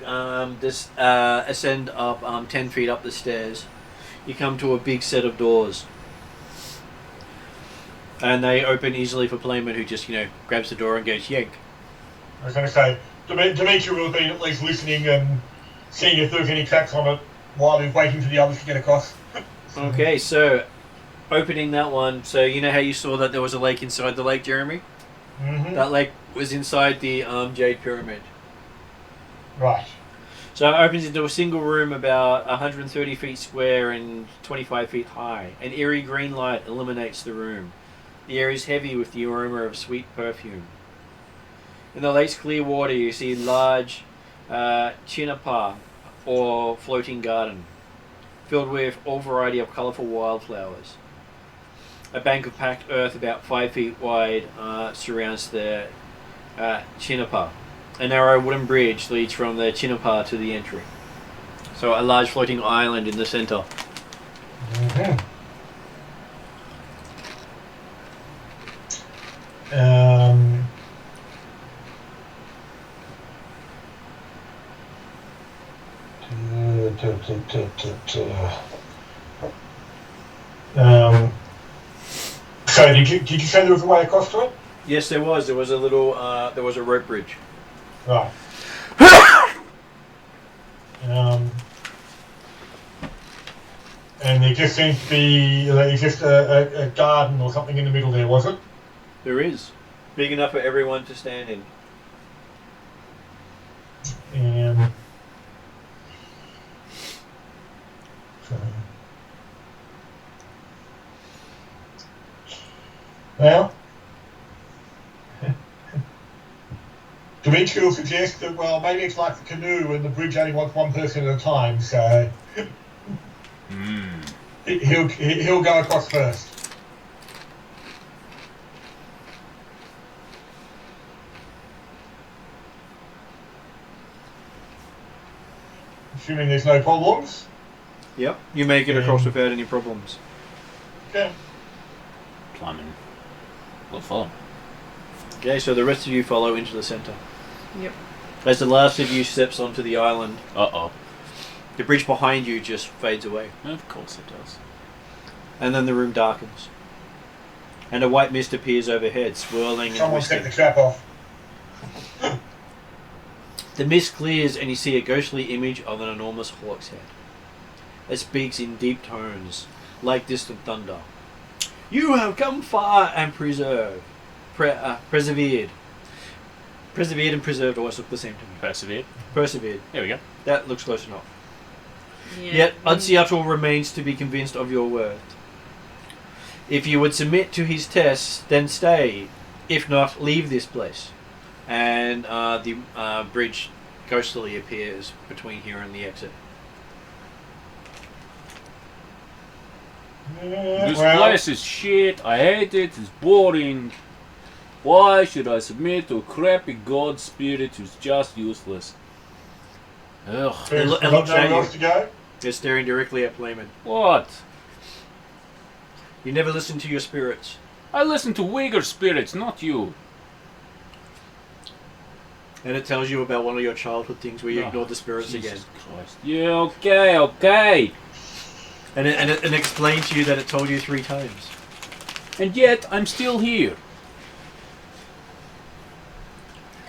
A: ascend up 10 feet up the stairs, you come to a big set of doors. And they open easily for Playman, who just, grabs the door and goes, yank.
D: I was going to say, Dimitri will have been at least listening and seeing if there's any tracks on it while he's waiting for the others to get across.
A: Okay, so opening that one, so you know how you saw that there was a lake inside the lake, Jeremy?
D: Mm-hmm.
A: That lake was inside the Jade Pyramid.
D: Right.
A: So it opens into a single room about 130 feet square and 25 feet high. An eerie green light illuminates the room. The air is heavy with the aroma of sweet perfume. In the lake's clear water, you see large chinapa, or floating garden, filled with all variety of colourful wildflowers. A bank of packed earth about 5 feet wide surrounds the chinapa. A narrow wooden bridge leads from the chinapa to the entry. So a large floating island in the centre.
D: Mm-hmm. So did you say there was a way across to it?
A: Yes, there was. There was a little. There was a rope bridge.
D: Right. And there just seems to be just a garden or something in the middle there, was it?
A: There is, big enough for everyone to stand in.
D: So, well, Dimitri will suggest that, well, maybe it's like the canoe and the bridge only wants one person at a time, so he'll go across first. Assuming there's no problems.
A: Yep, you make it across without any problems.
D: Okay.
B: Plumbing. We'll follow.
A: Okay, so the rest of you follow into the centre.
C: Yep.
A: As the last of you steps onto the island,
B: Uh-oh.
A: the bridge behind you just fades away.
B: Of course it does.
A: And then the room darkens. And a white mist appears overhead, swirling and
D: Someone set
A: twisting.
D: the trap off.
A: The mist clears and you see a ghostly image of an enormous hawk's head. It speaks in deep tones, like distant thunder. You have come far and persevered. Persevered and preserved always look the same to me.
B: Persevered.
A: Persevered.
B: There we go.
A: That looks close enough.
C: Yeah.
A: Yet Unseattle remains to be convinced of your worth. If you would submit to his tests, then stay. If not, leave this place. And the bridge ghostly appears between here and the exit.
B: This place is shit. I hate it. It's boring. Why should I submit to a crappy god spirit who's just useless? Ugh.
D: There's
A: It
D: not
A: looks at
D: nowhere
A: you.
D: else to go.
A: They're staring directly at Playman.
B: What?
A: You never listen to your spirits.
B: I listen to weaker spirits, not you.
A: And it tells you about one of your childhood things where you ignored the spirits
B: Jesus
A: again.
B: Christ. Yeah, okay.
A: And it explained to you that it told you 3 times.
B: And yet, I'm still here.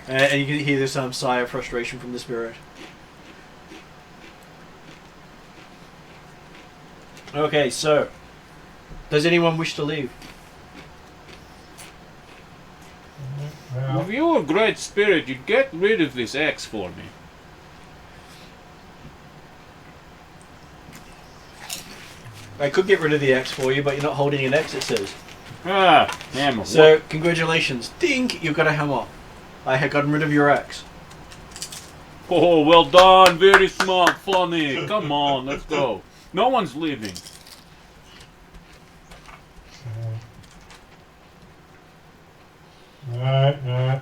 A: And you can hear this sigh of frustration from the spirit. Okay, so does anyone wish to leave?
B: If you're a great spirit, you'd get rid of this axe for me.
A: I could get rid of the axe for you, but you're not holding an axe, it says.
B: Ah, hammer.
A: So, congratulations. Ding! You've got a hammer. I had gotten rid of your axe.
B: Oh, well done. Very smart, funny. Come on, let's go. No one's leaving.
D: No.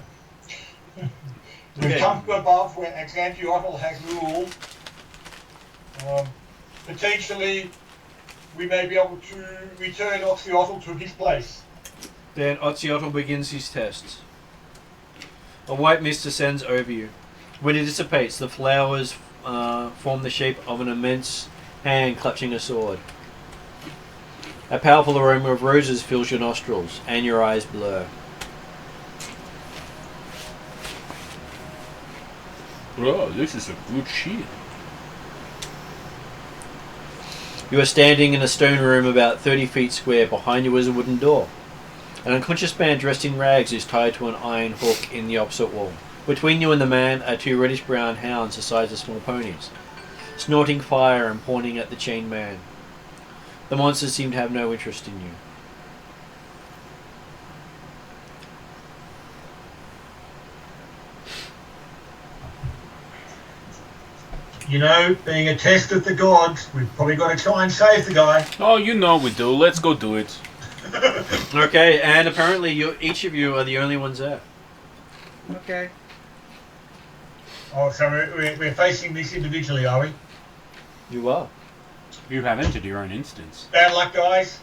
D: We've
A: Okay.
D: come to above where Axanthiotl has ruled. Potentially, we may be able to return Oxyotl to his place.
A: Then Otsiotl begins his tests. A white mist descends over you. When it dissipates, the flowers form the shape of an immense hand clutching a sword. A powerful aroma of roses fills your nostrils, and your eyes blur.
B: Bro, this is a good shit.
A: You are standing in a stone room about 30 feet square. Behind you is a wooden door. An unconscious man dressed in rags is tied to an iron hook in the opposite wall. Between you and the man are two reddish-brown hounds the size of small ponies, snorting fire and pointing at the chained man. The monsters seem to have no interest in you.
D: You know, being a test of the gods, we've probably got to try and save the guy.
B: Oh, you know we do. Let's go do it.
A: Okay, and apparently each of you are the only ones there.
C: Okay.
D: Oh, so we're facing this individually, are we?
A: You are.
B: You have entered your own instance.
D: Bad luck, guys.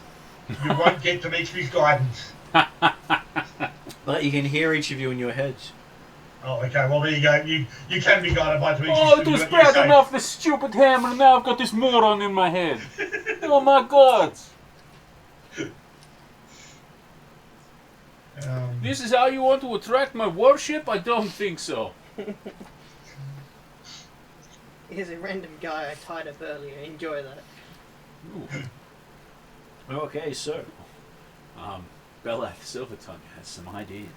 D: You won't get Dimitri's guidance.
A: But you can hear each of you in your heads.
D: Oh, okay. Well, there you go. You can be guided by Dimitri.
B: Oh, it was bad enough, this stupid hammer, and now I've got this moron in my head. Oh my god. This is how you want to attract my worship? I don't think so.
C: Here's a random guy I tied up earlier. Enjoy that.
A: Okay, so
B: Belath Silvertongue has some ideas.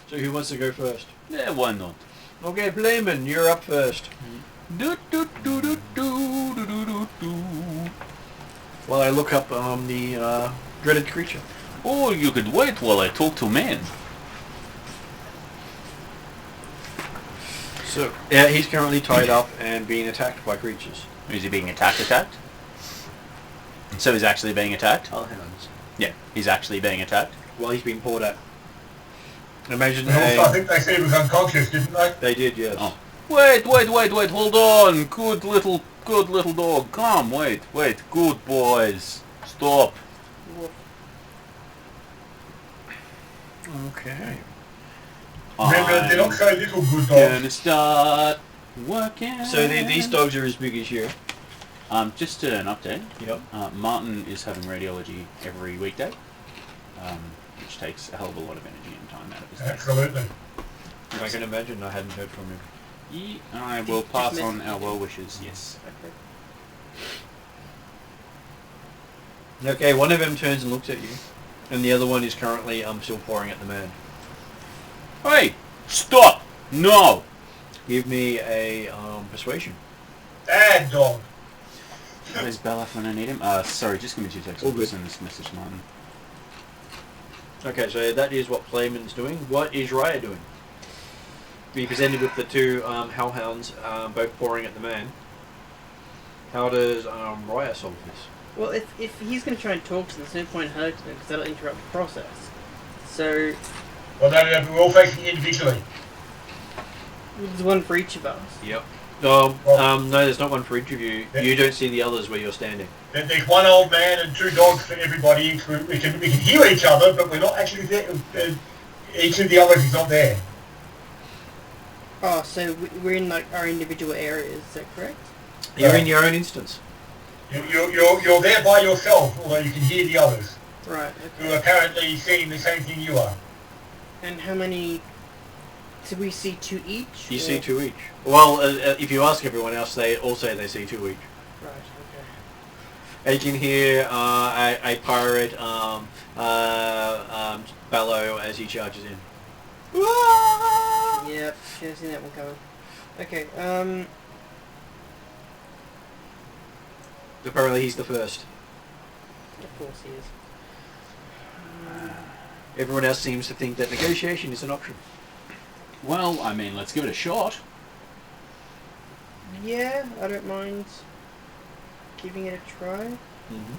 A: So who wants to go first?
B: Yeah, why not?
A: Okay, Blayman, you're up first.
B: Do do do do do do do do do.
A: While I look up the dreaded creature.
B: Oh, you could wait while I talk to men.
A: So, yeah, he's currently tied up and being attacked by creatures.
B: Is he being attacked? So he's actually being attacked?
A: Hellhounds.
B: Yeah, he's actually being attacked.
A: While he's being poured at. Imagine
D: And also, I think they said he was unconscious, didn't they?
A: They did, yes.
B: Oh. Wait, hold on. Good little dog. Come, wait. Good boys. Stop.
A: Okay.
D: Remember, they're not so little good dogs.
B: Gonna start working.
A: So these dogs are as big as you.
B: Just an update.
A: Yep.
B: Martin is having radiology every weekday, which takes a hell of a lot of energy and time out of his day.
D: Absolutely.
A: I can imagine. I hadn't heard from him.
B: I will pass on our well wishes. Yes.
A: Okay, one of them turns and looks at you, and the other one is currently still pouring at the man.
B: Hey! Stop! No!
A: Give me a persuasion.
D: Bad dog.
B: Where's Belath when I need him? Sorry, just give me 2 seconds.
A: All
B: I'll
A: good.
B: send this message to Martin.
A: Okay, so that is what Playman's doing. What is Raya doing? Be presented with the two hellhounds, both pouring at the man. How does Raya solve this?
C: Well, if he's going to try and talk to them, there's no point hurting them because that'll interrupt the process. So
D: Well, no, we're all facing individually.
C: there's one for each of us.
A: Yep. No, there's not one for each of you.
D: Yeah.
A: You don't see the others where you're standing.
D: There's one old man and 2 dogs for everybody. We can hear each other, but we're not actually there. Each of the others is not there.
C: Oh, so we're in like our individual areas. Is that correct?
A: You're in your own instance.
D: You're there by yourself, although you can hear the others,
C: Right.
D: who
C: Okay.
D: are apparently seeing the same thing you are.
C: And how many? Did we see 2 each?
A: You
C: or-
A: see 2 each. Well, if you ask everyone else, they all say they see 2 each.
C: Right.
A: You can hear a pirate bellow as he charges in.
C: Okay. Yep. Should have seen that one coming. Okay.
A: Apparently he's the first.
C: Of course he is.
A: Everyone else seems to think that negotiation is an option.
B: Well, I mean, let's give it a shot.
C: Yeah, I don't mind giving it a try.
A: Mm-hmm.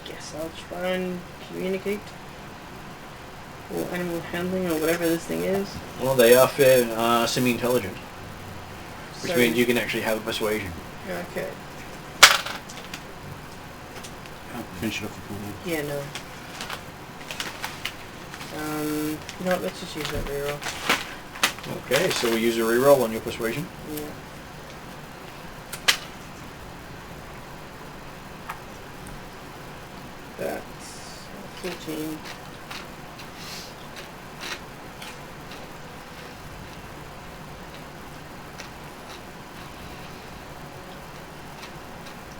C: Guess I'll try and communicate. Or animal handling, or whatever this thing is.
A: Well, they are fair, semi-intelligent, which
C: So-
A: means you can actually have a persuasion.
C: Okay.
B: I'll finish it off the pool.
C: Yeah, no. You know what, let's just use that reroll.
A: Okay, so we'll use a reroll on your persuasion.
C: Yeah. That's 14.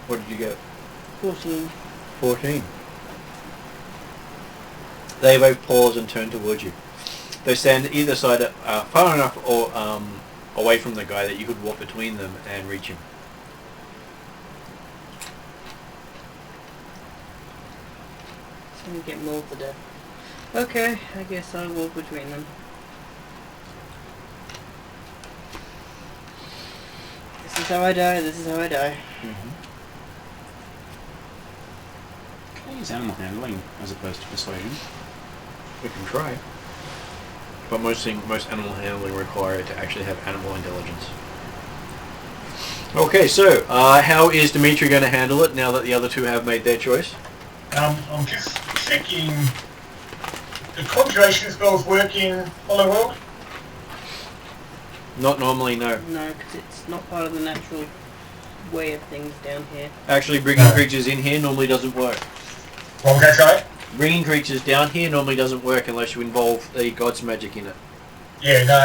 A: What did you get?
C: 14.
A: 14. They both pause and turn towards you. They stand either side, far enough or away from the guy that you could walk between them and reach him.
C: So we get mauled to death. Okay, I guess I'll walk between them. This is how I die, this is how I die.
A: Mm-hmm.
B: Can I use animal handling as opposed to persuasion?
A: We can try. But most animal handling require it to actually have animal intelligence. Okay, so how is Dimitri going to handle it now that the other two have made their choice?
D: I'm just checking. The conjuration spells work in Hollow World?
A: Not normally, no.
C: No, because it's not part of the natural way of things down here.
A: Actually, bringing creatures in here normally doesn't work.
D: What was that, sorry?
A: Bringing creatures down here normally doesn't work unless you involve the god's magic in it.
D: Yeah, no,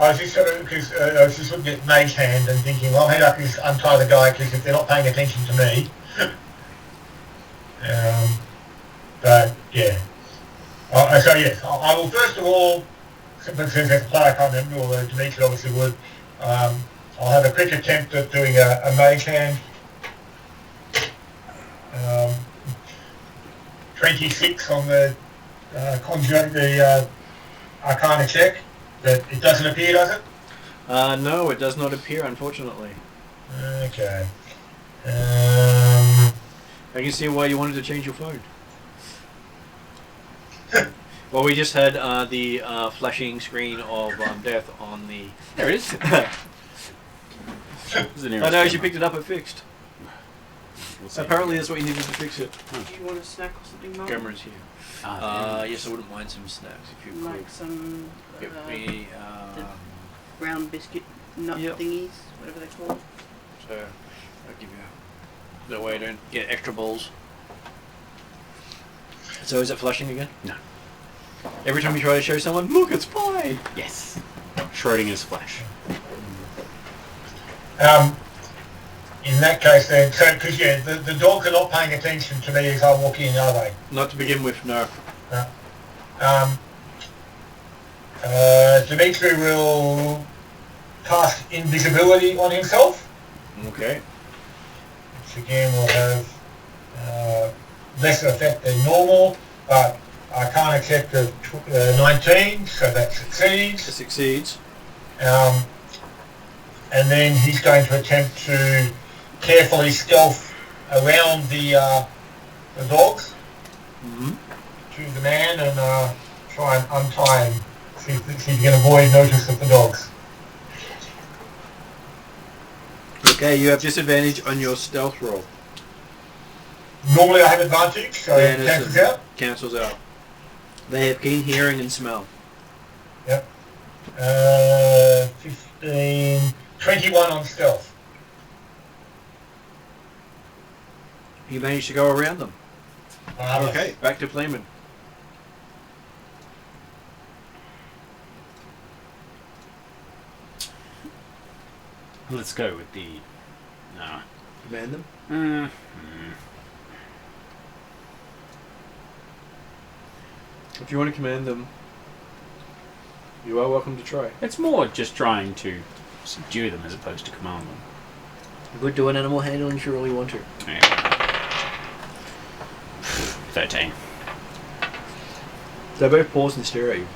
D: I was just sort of, because I was just looking at Mage Hand and thinking, well, maybe I can just untie the guy because if they're not paying attention to me. But, yeah. So, yes, I will first of all, since as a player I can't remember, or Dimitri obviously would, I'll have a quick attempt at doing a Mage Hand. 26 on the Arcana check. But it doesn't appear, does it?
A: No, it does not appear, unfortunately.
D: Okay.
A: I can see why you wanted to change your phone. Well, we just had the flashing screen of death on the...
B: There it is.
A: I know, you picked it up and fixed.
B: We'll see.
A: Apparently that's what you needed to fix it.
C: Do you want a snack or something, Mark?
A: Camera's here. Yes, I wouldn't mind some snacks if you could.
C: Like some
A: Get me...
C: the brown biscuit nut
A: Yep.
C: thingies, whatever they're called.
A: So, I'll give you... That way I don't get extra balls. So is it flushing again?
B: No.
A: Every time you try to show someone, look, it's fine!
B: Yes. Schrodinger's flash.
D: In that case then, so, because yeah, the dogs are not paying attention to me as I walk in, are they?
A: Not to begin with, no.
D: Dimitri will cast invisibility on himself,
A: Okay.
D: which again will have lesser effect than normal, but Arcana check of 19, so that
A: It
D: succeeds.
A: succeeds.
D: And then he's going to attempt to carefully stealth around the dogs
A: Mm-hmm.
D: to the man and try and untie him. See if he can avoid notice of the dogs.
A: Okay, you have disadvantage on your stealth roll.
D: Normally I have advantage, so
A: Yeah,
D: it
A: that's
D: cancels
A: it.
D: out.
A: Cancels out. They have keen hearing and smell.
D: Yep. 15, 21 on stealth.
A: You managed to go around them.
D: Okay.
A: Back to Playman.
B: Let's go with the... No.
A: Command them. If you want to command them, you are welcome to try.
B: It's more just trying to subdue them as opposed to command them.
A: You could do an animal handling if you really want to.
B: Yeah. 13.
A: They both pause and stare at you.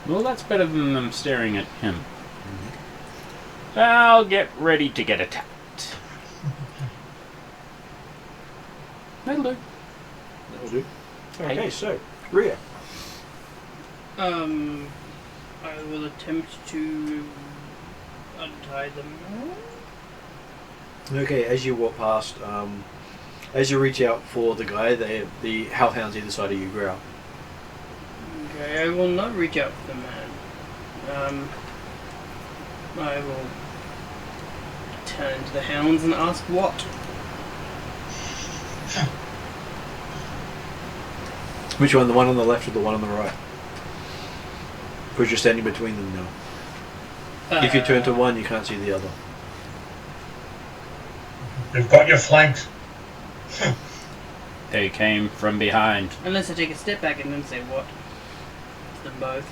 B: Well, that's better than them staring at him. I'll get ready to get attacked. That'll do.
A: That'll do. Okay, so, Rhea.
C: I will attempt to untie them.
A: Okay, as you walk past, as you reach out for the guy, the hellhounds either side of you growl.
C: Okay, I will not reach out for the man. I will turn to the hounds and ask what.
A: Which one? The one on the left or the one on the right? Because you're standing between them now. If you turn to one, you can't see the other.
D: You've got your flanked.
B: They came from behind.
C: Unless I take a step back and then say what. To them both.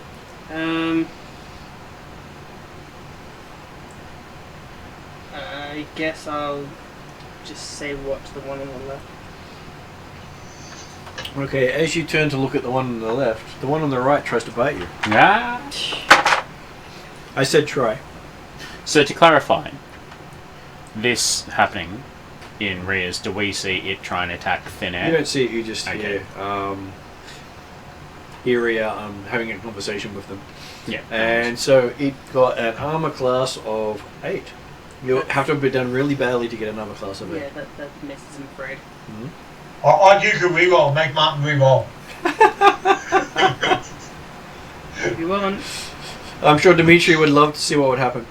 C: I guess I'll just say what to the one on the left.
A: Okay, as you turn to look at the one on the left, the one on the right tries to bite you.
B: Ah.
A: I said try.
B: So to clarify, this happening in Rhea's, do we see it try and attack thin air?
A: You don't see it, you just
B: Okay.
A: hear Rhea having a conversation with them.
B: Yeah.
A: And so it got an armor class of 8. You have to be done really badly to get an armor class of 8.
C: Yeah, that messes him afraid.
A: Mm-hmm.
D: I'd use a reroll, make Martin reroll.
C: If you want.
A: I'm sure Dimitri would love to see what would happen.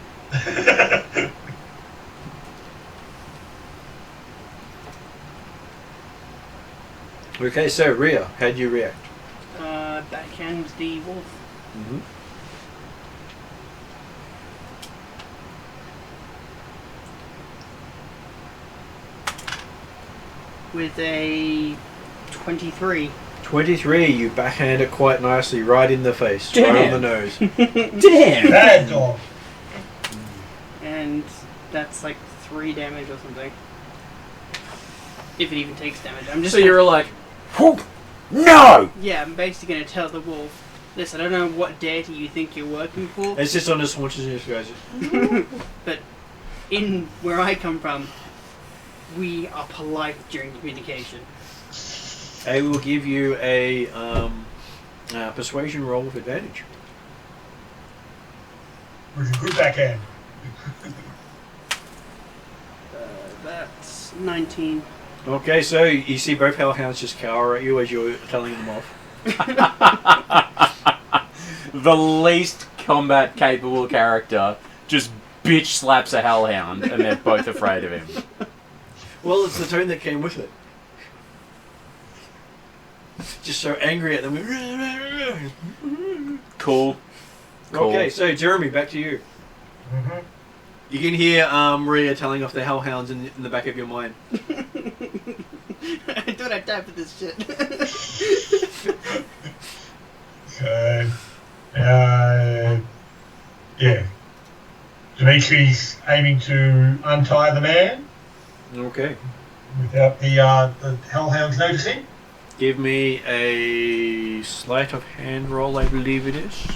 A: Okay, so Rhea, how'd you react?
C: Backhand the wolf.
A: Mm-hmm.
C: With a 23.
A: 23, you backhand it quite nicely, right in the face, right on the nose.
B: Damn!
D: Bad dog.
C: And that's like 3 damage or something. If it even takes damage. I'm just
A: So you're like, whoop, no!
C: Yeah, I'm basically going to tell the wolf, listen, I don't know what deity you think you're working for,
A: It's just on his haunches and his guys.
C: but in where I come from, we are polite during communication.
A: I will give you a persuasion roll with advantage.
D: With a good backhand.
C: That's 19.
A: Okay, so you see both hellhounds just cower at you as you're telling them off.
B: The least combat capable character just bitch slaps a hellhound and they're both afraid of him.
A: Well, it's the tone that came with it. Just so angry at them.
B: Cool.
A: Okay, so Jeremy, back to you.
D: Mm-hmm.
A: You can hear Rhea telling off the hellhounds in the back of your mind.
C: I thought I'd die for this shit.
D: So, yeah. Dimitri's aiming to untie the man
A: Okay.
D: without the hellhounds noticing.
A: Give me a sleight of hand roll, I believe it is.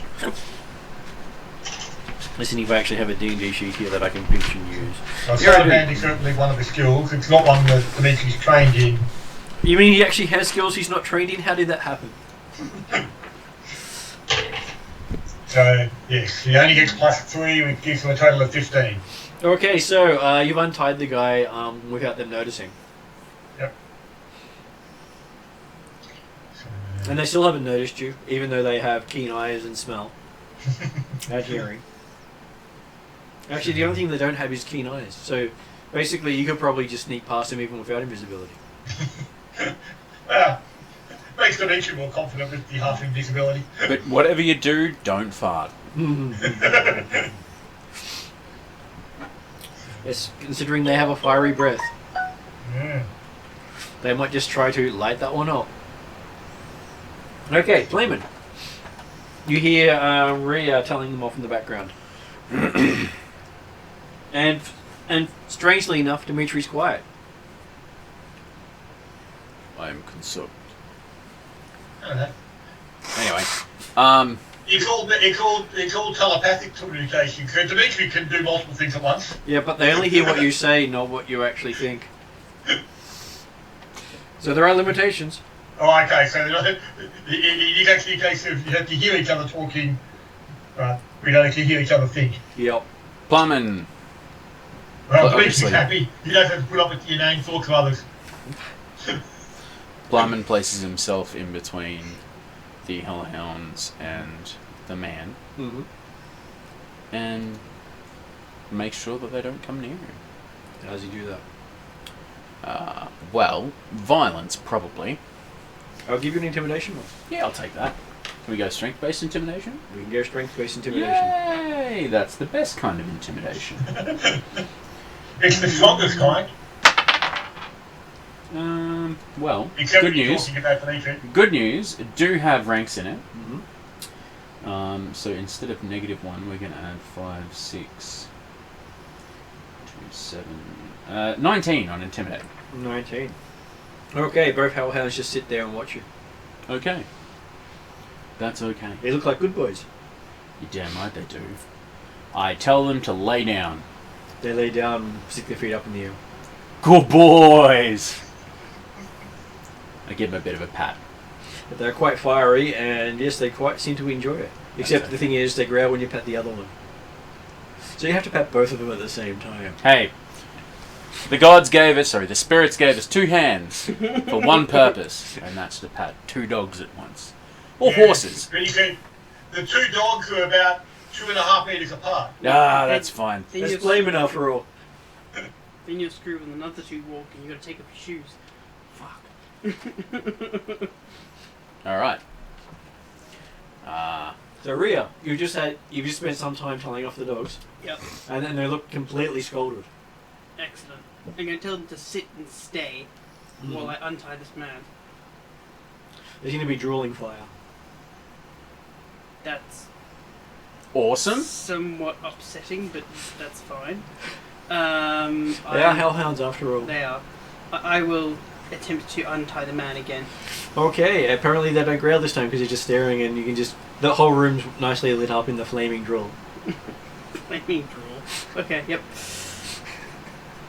A: Listen, if I actually have a D&D sheet here that I can pinch and use.
D: Well, sleight of hand is certainly one of the skills. It's not one that Dimitri's trained in.
A: You mean he actually has skills he's not trained in? How did that happen?
D: So, yes, he only gets +3, which gives him a total of 15.
A: Okay, so you've untied the guy without them noticing.
D: Yep.
A: And they still haven't noticed you, even though they have keen eyes and smell. And hearing. Actually, the only thing they don't have is keen eyes. So Basically, you could probably just sneak past him even without invisibility.
D: Makes Dimitri more confident with the half invisibility.
B: But whatever you do, don't fart.
A: Yes, considering they have a fiery breath,
D: Mm.
A: they might just try to light that one up. Okay, Flamin. You hear Rhea telling them off in the background. and strangely enough, Dimitri's quiet.
B: I am concerned.
D: I don't know.
B: Anyway,
D: It's all telepathic communication. Because Dimitri can do multiple things at once.
A: Yeah, but they only hear what you say, not what you actually think. So there are limitations.
D: Oh, okay. So it is actually a case of you have to hear each other talking. We don't actually hear each other think.
A: Yep.
B: Plumman.
D: Well,
B: obviously.
D: Dimitri's happy. You don't have to put up with your name thoughts of others.
B: Plumman places himself in between the hellhounds and the man,
A: Mm-hmm.
B: and makes sure that they don't come near him.
A: How does he do that?
B: Well, violence, probably.
A: I'll give you an intimidation roll.
B: Yeah, I'll take that. Can we go strength-based intimidation?
A: We can go strength-based intimidation.
B: Yay! That's the best kind of intimidation.
D: It's the strongest kind.
B: Well,
D: Except
B: good
D: when you're
B: news.
D: talking about Dimitri.
B: Good news, do have ranks in it.
A: Mm-hmm.
B: So instead of -1, we're going to add 5, 6, 2, 7, 19 on intimidate.
A: 19. Okay, both hellhounds just sit there and watch you.
B: Okay. That's okay.
A: They look like good boys.
B: You're damn right they do. I tell them to lay down.
A: They lay down and stick their feet up in the air.
B: Good boys! I give them a bit of a pat.
A: But they're quite fiery, and yes, they quite seem to enjoy it. Except
B: okay.
A: the thing is, they growl when you pat the other one. So you have to pat both of them at the same time.
B: Hey, the spirits gave us 2 hands for one purpose, and that's to pat 2 dogs at once. Or horses.
D: But you can, the 2 dogs are about 2.5 meters apart.
B: Ah, that's fine.
C: Then
A: That's
C: you're
A: flaming after all.
C: Then you're screwed with another 2 walking. You gotta take off your shoes. Fuck.
B: Alright.
A: So Rhea, you've just spent some time telling off the dogs,
C: Yep.
A: and then they look completely scolded.
C: Excellent. I'm gonna tell them to sit and stay while I untie this man.
A: There's going to be drooling fire.
C: That's
B: Awesome.
C: somewhat upsetting, but that's fine.
A: They are hellhounds after all.
C: They are. I will attempt to untie the man again.
A: Okay, apparently they don't growl this time because you're just staring, and you can just... The whole room's nicely lit up in the flaming drool.
C: Flaming drool. Okay, yep.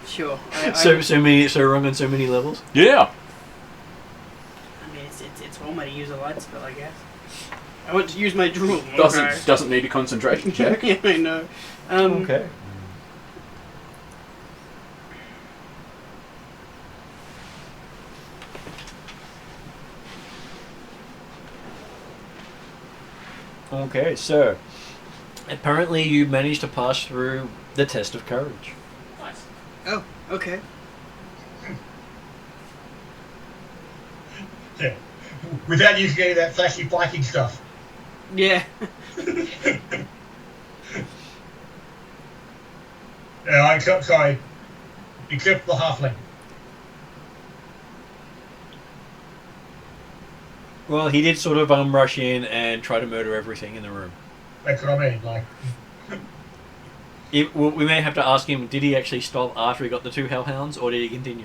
C: Sure.
A: So wrong on so many levels.
B: Yeah.
C: I mean, it's one way to use a light spell, I guess. I want to use my drool.
B: Doesn't need a concentration check.
C: Yeah, I know.
A: Okay. Okay, so apparently you managed to pass through the test of courage.
B: Nice.
C: Oh, okay.
D: Yeah. Without using any of that flashy Viking stuff.
C: Yeah.
D: Except for the halfling.
A: Well, he did sort of rush in and try to murder everything in the room.
D: That's what I mean. Like,
A: We may have to ask him, did he actually stop after he got the 2 hellhounds, or did he continue?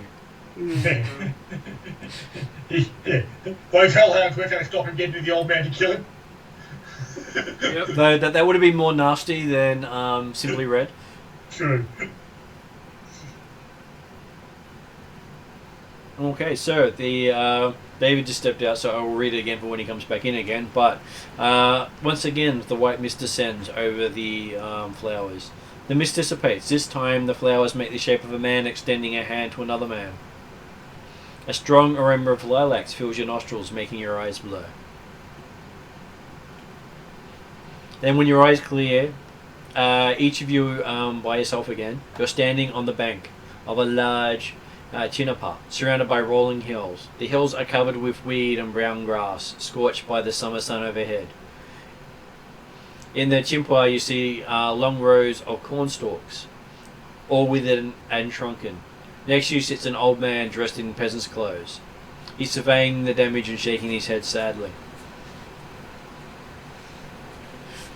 D: yeah. Those hellhounds weren't going to stop him getting to the old man to kill him.
C: Yep.
A: Though that would have been more nasty than Simply Red.
D: True.
A: Okay, so the David just stepped out, so I will read it again for when he comes back in again. But once again, the white mist descends over the flowers. The mist dissipates. This time, the flowers make the shape of a man extending a hand to another man. A strong aroma of lilacs fills your nostrils, making your eyes blur. Then, when your eyes clear, each of you by yourself again, you're standing on the bank of a large Chinapa, surrounded by rolling hills. The hills are covered with weed and brown grass, scorched by the summer sun overhead. In the Chimpa, you see long rows of corn stalks, all withered and shrunken. Next to you sits an old man dressed in peasant's clothes. He's surveying the damage and shaking his head sadly.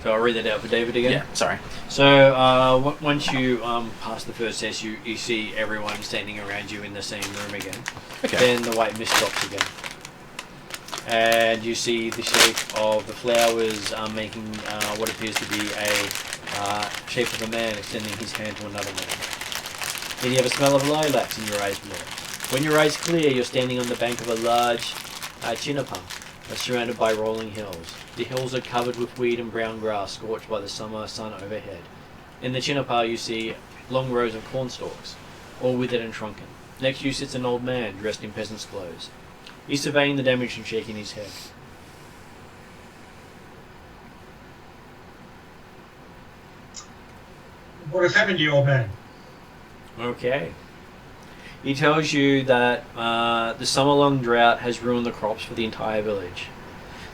A: So I'll read that out for David again.
B: Yeah, sorry.
A: So once you pass the first test, you see everyone standing around you in the same room again.
B: Okay.
A: Then the white mist drops again. And you see the shape of the flowers making what appears to be a shape of a man extending his hand to another man. Then you have a smell of lilacs in your eyes more. When your eyes clear, you're standing on the bank of a large Chinapa, surrounded by rolling hills. The hills are covered with weed and brown grass, scorched by the summer sun overhead. In the Chinapa, you see long rows of corn stalks, all withered and shrunken. Next to you sits an old man dressed in peasant's clothes. He's surveying the damage and shaking his head.
D: What has happened to you, old man?
A: Okay. He tells you that the summer-long drought has ruined the crops for the entire village.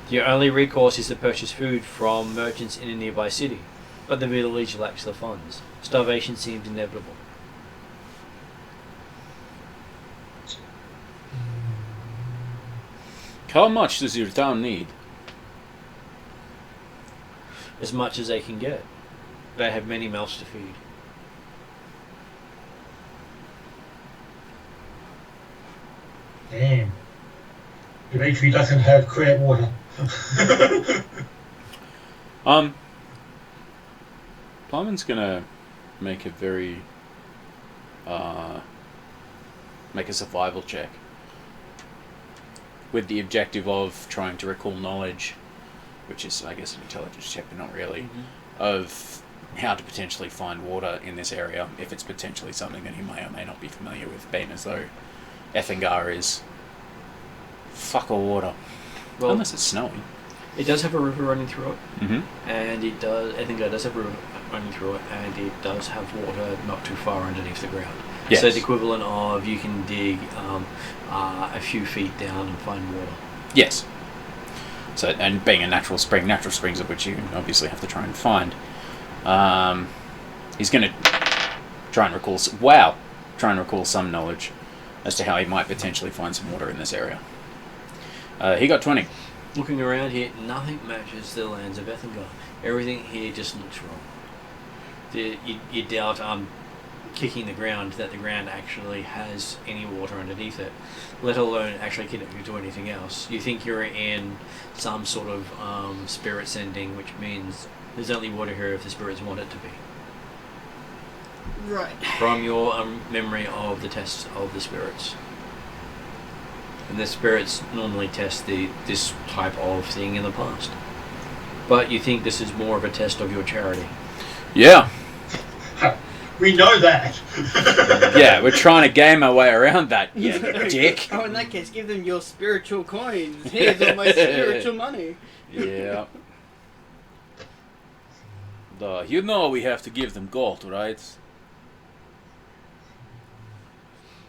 A: Your only recourse is to purchase food from merchants in a nearby city, but the village lacks the funds. Starvation seems inevitable.
B: How much does your town need?
A: As much as they can get. They have many mouths to feed.
D: Damn. Dimitri doesn't have clear water.
B: Plyman's gonna make a very make a survival check with the objective of trying to recall knowledge, which is, I guess, an intelligence check, but not really, of how to potentially find water in this area, if it's potentially something that he may or may not be familiar with, being as though Ethingar is fuck all water.
A: Well,
B: unless it's snowing.
A: It does have a river running through it,
B: Mm-hmm.
A: and it does. I think it does have a river running through it, and it does have water not too far underneath the ground.
B: Yes.
A: So the equivalent of you can dig a few feet down and find water.
B: Yes. So, and being a natural springs of which you obviously have to try and find. He's going to try and recall some knowledge as to how he might potentially find some water in this area. He got 20.
A: Looking around here, nothing matches the lands of Ethingar. Everything here just looks wrong. You doubt kicking the ground that the ground actually has any water underneath it, let alone actually connecting to anything else. You think you're in some sort of spirit sending, which means there's only water here if the spirits want it to be.
C: Right.
A: From your memory of the tests of the spirits. And the spirits normally test this type of thing in the past. But you think this is more of a test of your charity.
B: Yeah.
D: We know that.
B: Yeah, we're trying to game our way around that, yeah, dick.
C: Oh, in that case, give them your spiritual coins. Here's all my spiritual money.
B: Yeah. You know we have to give them gold, right?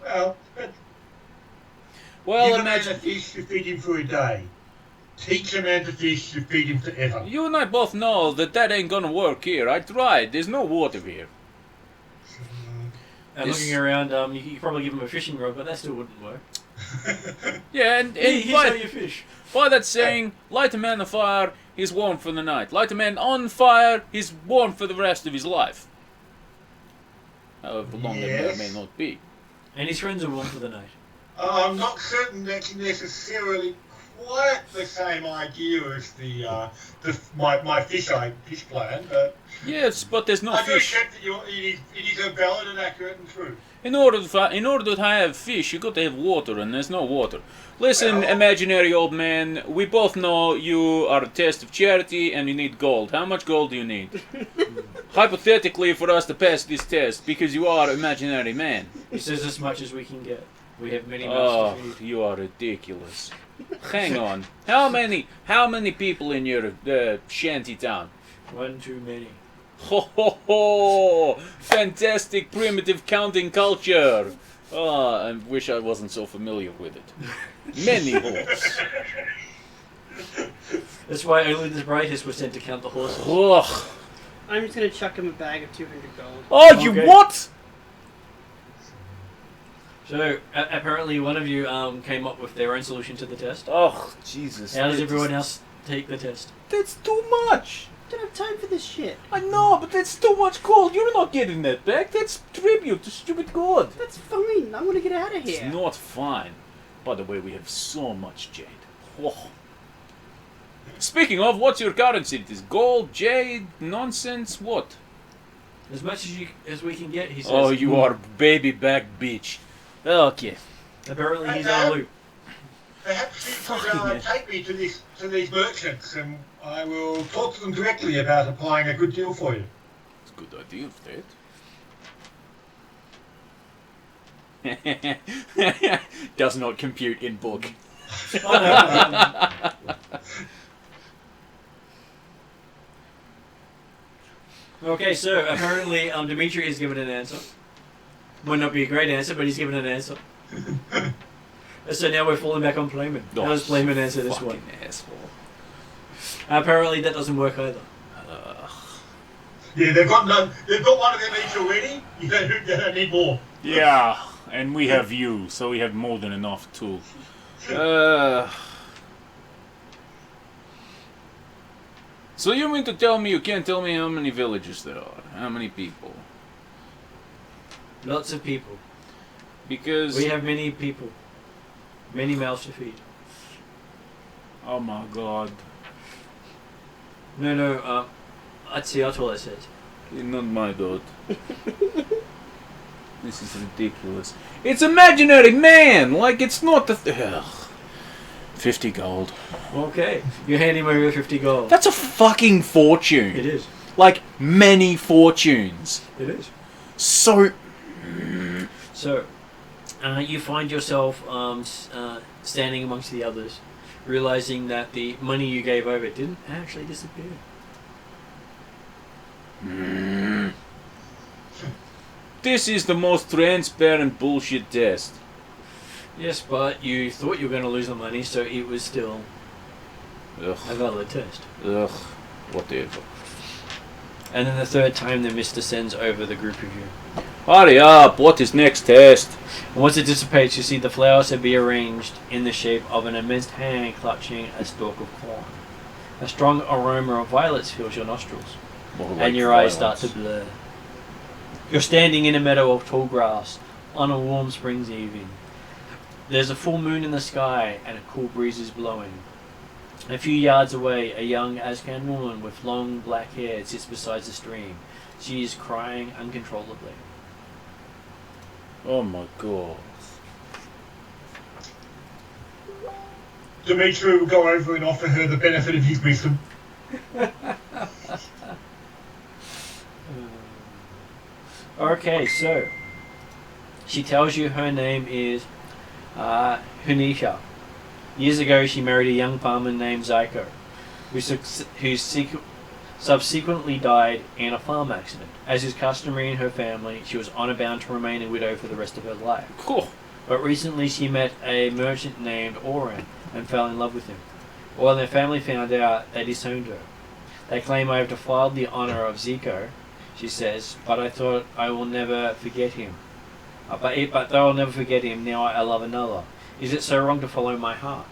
D: Well,
B: Well,
D: give a man a
B: imagine...
D: fish to feed him for a day. Teach a man to fish to feed him forever.
B: You and I both know that ain't gonna work here. I tried. There's no water here.
A: And looking around, you could probably give him a fishing rod, but that still wouldn't work.
B: Yeah, and
A: Here's how you fish.
B: by that saying, light a man on fire, he's warm for the night. Light a man on fire, he's warm for the rest of his life. However long that may not be.
A: And his friends are warm for the night.
D: I'm not certain that's necessarily quite the same idea as my fish plan, but
B: Yes, but there's no
D: I do
B: fish.
D: accept that it is a valid and accurate and true.
B: In order to have fish, you got to have water, and there's no water. Listen,
D: Well-
B: imaginary old man, we both know you are a test of charity and you need gold. How much gold do you need? Hypothetically, for us to pass this test, because you are imaginary man.
A: He says as much as we can get. We have many mouths
B: Oh,
A: to feed.
B: you are ridiculous. Hang on. How many people in your shanty town?
A: One too many.
B: Ho ho ho! Fantastic primitive counting culture! Oh, I wish I wasn't so familiar with it. Many horse.
A: That's why only the brightest were sent to count the horses.
B: Ugh.
C: I'm just gonna chuck him a bag of 200 gold.
B: Oh, you
A: Okay.
B: what?
A: So, apparently one of you came up with their own solution to the test.
B: Oh, Jesus.
A: How does everyone else take the test?
B: That's too much.
C: I don't have time for this shit.
B: I know, but that's too much gold. You're not getting that back. That's tribute to stupid God.
C: That's fine. I want to get out of
B: It's
C: here.
B: not fine. By the way, we have so much jade. Oh. Speaking of, what's your currency? It is gold, jade, nonsense, what?
A: As much as we can get, he says.
B: Oh, you are baby back bitch. Okay.
A: Apparently he's on loop.
D: Perhaps you could
B: Fucking hell.
D: take me to these merchants, and I will talk to them directly about applying a good deal for you.
B: It's a good idea, Fred. Does not compute in book.
A: Okay, so apparently Dimitri is given an answer. Might not be a great answer, but he's given an answer. So now we're falling back on Playman. How does Playman answer this one?
B: Fucking asshole.
A: Apparently that doesn't work either.
D: Yeah, they've got one of them each already. You don't need more.
B: Yeah, and we have you, so we have more than enough too. So you mean to tell me you can't tell me how many villages there are? How many people?
A: Lots of people.
B: Because...
A: We have many people. Many mouths to feed.
B: Oh my god.
A: No, that's all it says.
B: You're not my god. This is ridiculous. It's imaginary, man! Like, it's not the... Ugh. 50 gold.
A: Okay, you hand him over 50 gold.
B: That's a fucking fortune.
A: It is.
B: Like, many fortunes.
A: It is.
B: So...
A: So, you find yourself standing amongst the others, realizing that the money you gave over didn't actually disappear.
B: This is the most transparent bullshit test.
A: Yes, but you thought you were going to lose the money, so it was still a
B: Ugh.
A: valid test.
B: Ugh. Whatever.
A: And then the third time the mist descends over the group of you.
B: Hurry up! What is next test?
A: And once it dissipates, you see the flowers have been arranged in the shape of an immense hand clutching a stalk of corn. A strong aroma of violets fills your nostrils, and your eyes start to blur. You're standing in a meadow of tall grass on a warm spring's evening. There's a full moon in the sky and a cool breeze is blowing. A few yards away, a young Azcan woman with long black hair sits beside the stream. She is crying uncontrollably.
B: Oh my god.
D: Dimitri will go over and offer her the benefit of his wisdom.
A: Okay, so she tells you her name is Hunisha. Years ago, she married a young farmer named Zyko, who subsequently died in a farm accident. As is customary in her family, she was honor bound to remain a widow for the rest of her life.
B: Cool.
A: But recently, she met a merchant named Oren and fell in love with him. When their family found out, they disowned her. They claim I have defiled the honor of Zyko, she says, but I thought I will never forget him. But though I'll never forget him, now I love another. Is it so wrong to follow my heart?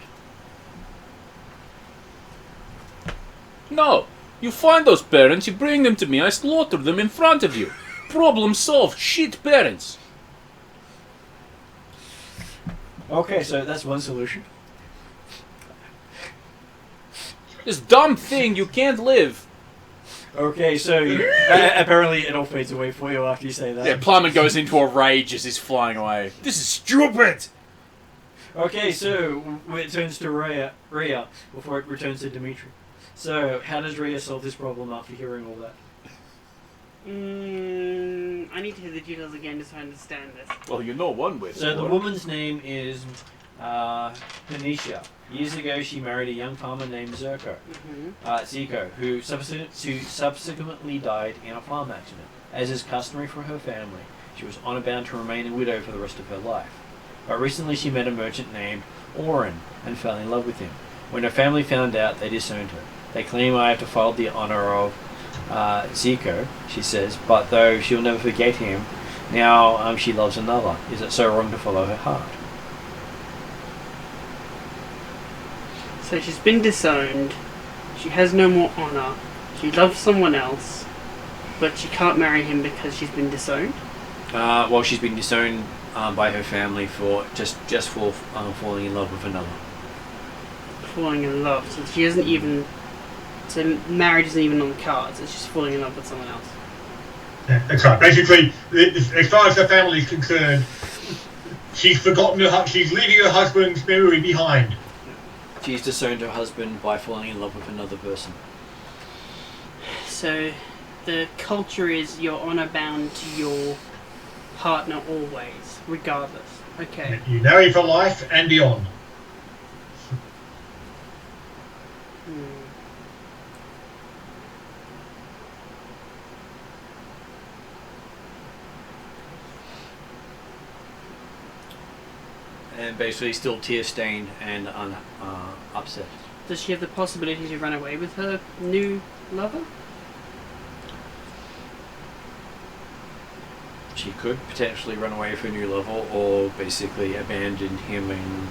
B: No. You find those parents, you bring them to me, I slaughter them in front of you. Problem solved. Shit parents.
A: Okay, so that's one solution.
B: This dumb thing, you can't live.
A: Okay, so apparently it all fades away for you after you say that.
B: Yeah, Plummet goes into a rage as he's flying away. This is stupid!
A: Okay, so it turns to Rhea before it returns to Dimitri. So, how does Rhea solve this problem after hearing all that?
C: I need to hear the details again just to understand this.
B: Well, you know one way.
A: So the woman's name is Phoenicia. Years ago, she married a young farmer named Zico, who subsequently died in a farm accident. As is customary for her family, she was honor bound to remain a widow for the rest of her life. But recently she met a merchant named Oren and fell in love with him. When her family found out, they disowned her. They claim I have defiled the honor of Zico, she says, but though she'll never forget him, now she loves another. Is it so wrong to follow her heart?
C: So she's been disowned. She has no more honor. She loves someone else, but she can't marry him because she's been disowned.
A: Well, she's been disowned by her family for just for falling in love with another.
C: Falling in love. So she doesn't even. So marriage isn't even on the cards. It's just falling in love with someone else.
D: Yeah, that's right. Basically, as far as her family is concerned, she's forgotten she's leaving her husband's memory behind.
A: She's disowned her husband by falling in love with another person.
C: So the culture is you're honor bound to your partner always, regardless. Okay.
D: You marry for life and beyond.
A: And basically still tear-stained and upset.
C: Does she have the possibility to run away with her new lover?
A: She could potentially run away with her new lover, or basically abandon him and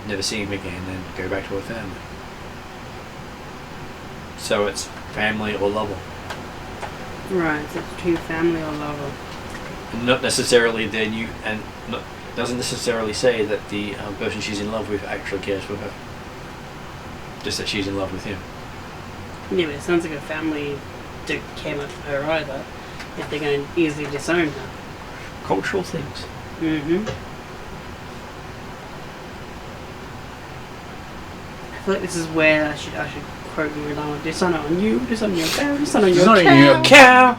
A: never see him again and go back to her family. So it's family or lover.
C: Right, so it's between family or lover.
A: And not necessarily their new, and doesn't necessarily say that the person she's in love with actually cares for her. Just that she's in love with him.
C: Yeah, but it sounds like her family don't care much for her either, if they're going to easily disown her.
A: Cultural things.
C: Mm-hmm. I feel like this is where I should quote you on dishonor on you, dishonor on your cow, dishonor on your
A: Dishonor
C: cow.
A: on your cow.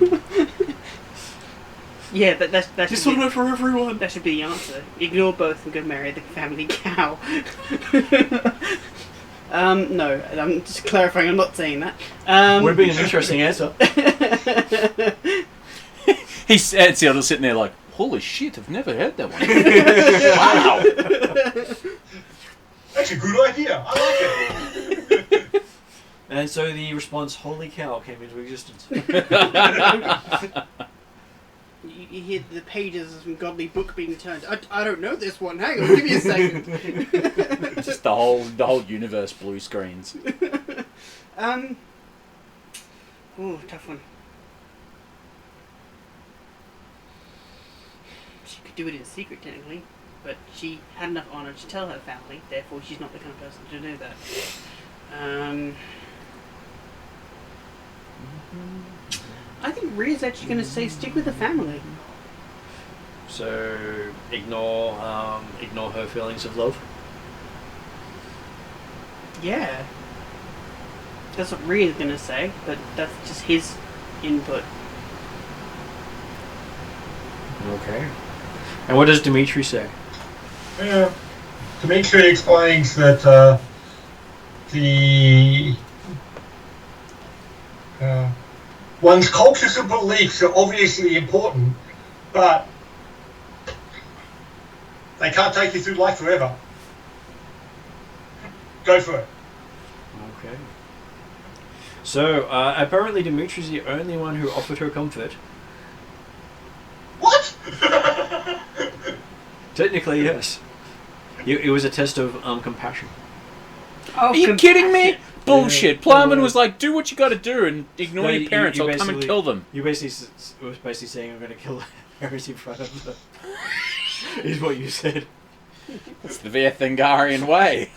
C: Yeah, that should
A: Dishonor
C: be,
A: for everyone.
C: that should be the answer. Ignore both and go marry the family cow. No, I'm just clarifying, I'm not saying that.
A: Would have been an interesting answer.
B: Seattle's sitting there like, holy shit, I've never heard that one.
D: Wow! That's a good idea. I like it.
A: And so the response, holy cow, came into existence.
C: You hear the pages of some godly book being turned. I don't know this one. Hang on, give me a second.
B: Just the whole universe blue screens.
C: Ooh, tough one. She could do it in secret, technically, but she had enough honor to tell her family. Therefore, she's not the kind of person to do that. I think Rhea's actually going to say stick with the family.
A: So ignore her feelings of love.
C: Yeah. That's what Rhea's going to say, but that's just his input.
A: Okay. And what does Dimitri say?
D: Yeah. Dimitri explains that one's cultures and beliefs are obviously important, but they can't take you through life forever. Go for it.
A: Okay. So, apparently Dimitri's the only one who offered her comfort.
D: What?
A: Technically, yes. It was a test of compassion.
C: Oh,
B: Are you kidding me? Bullshit. Plowman was like, do what you gotta do and ignore
A: No,
B: your parents,
A: you
B: I'll come and
A: basically-
B: kill them.
A: You basically was basically saying, I'm going to kill parents in front of them. Is what you said.
B: It's the Viethangarian way.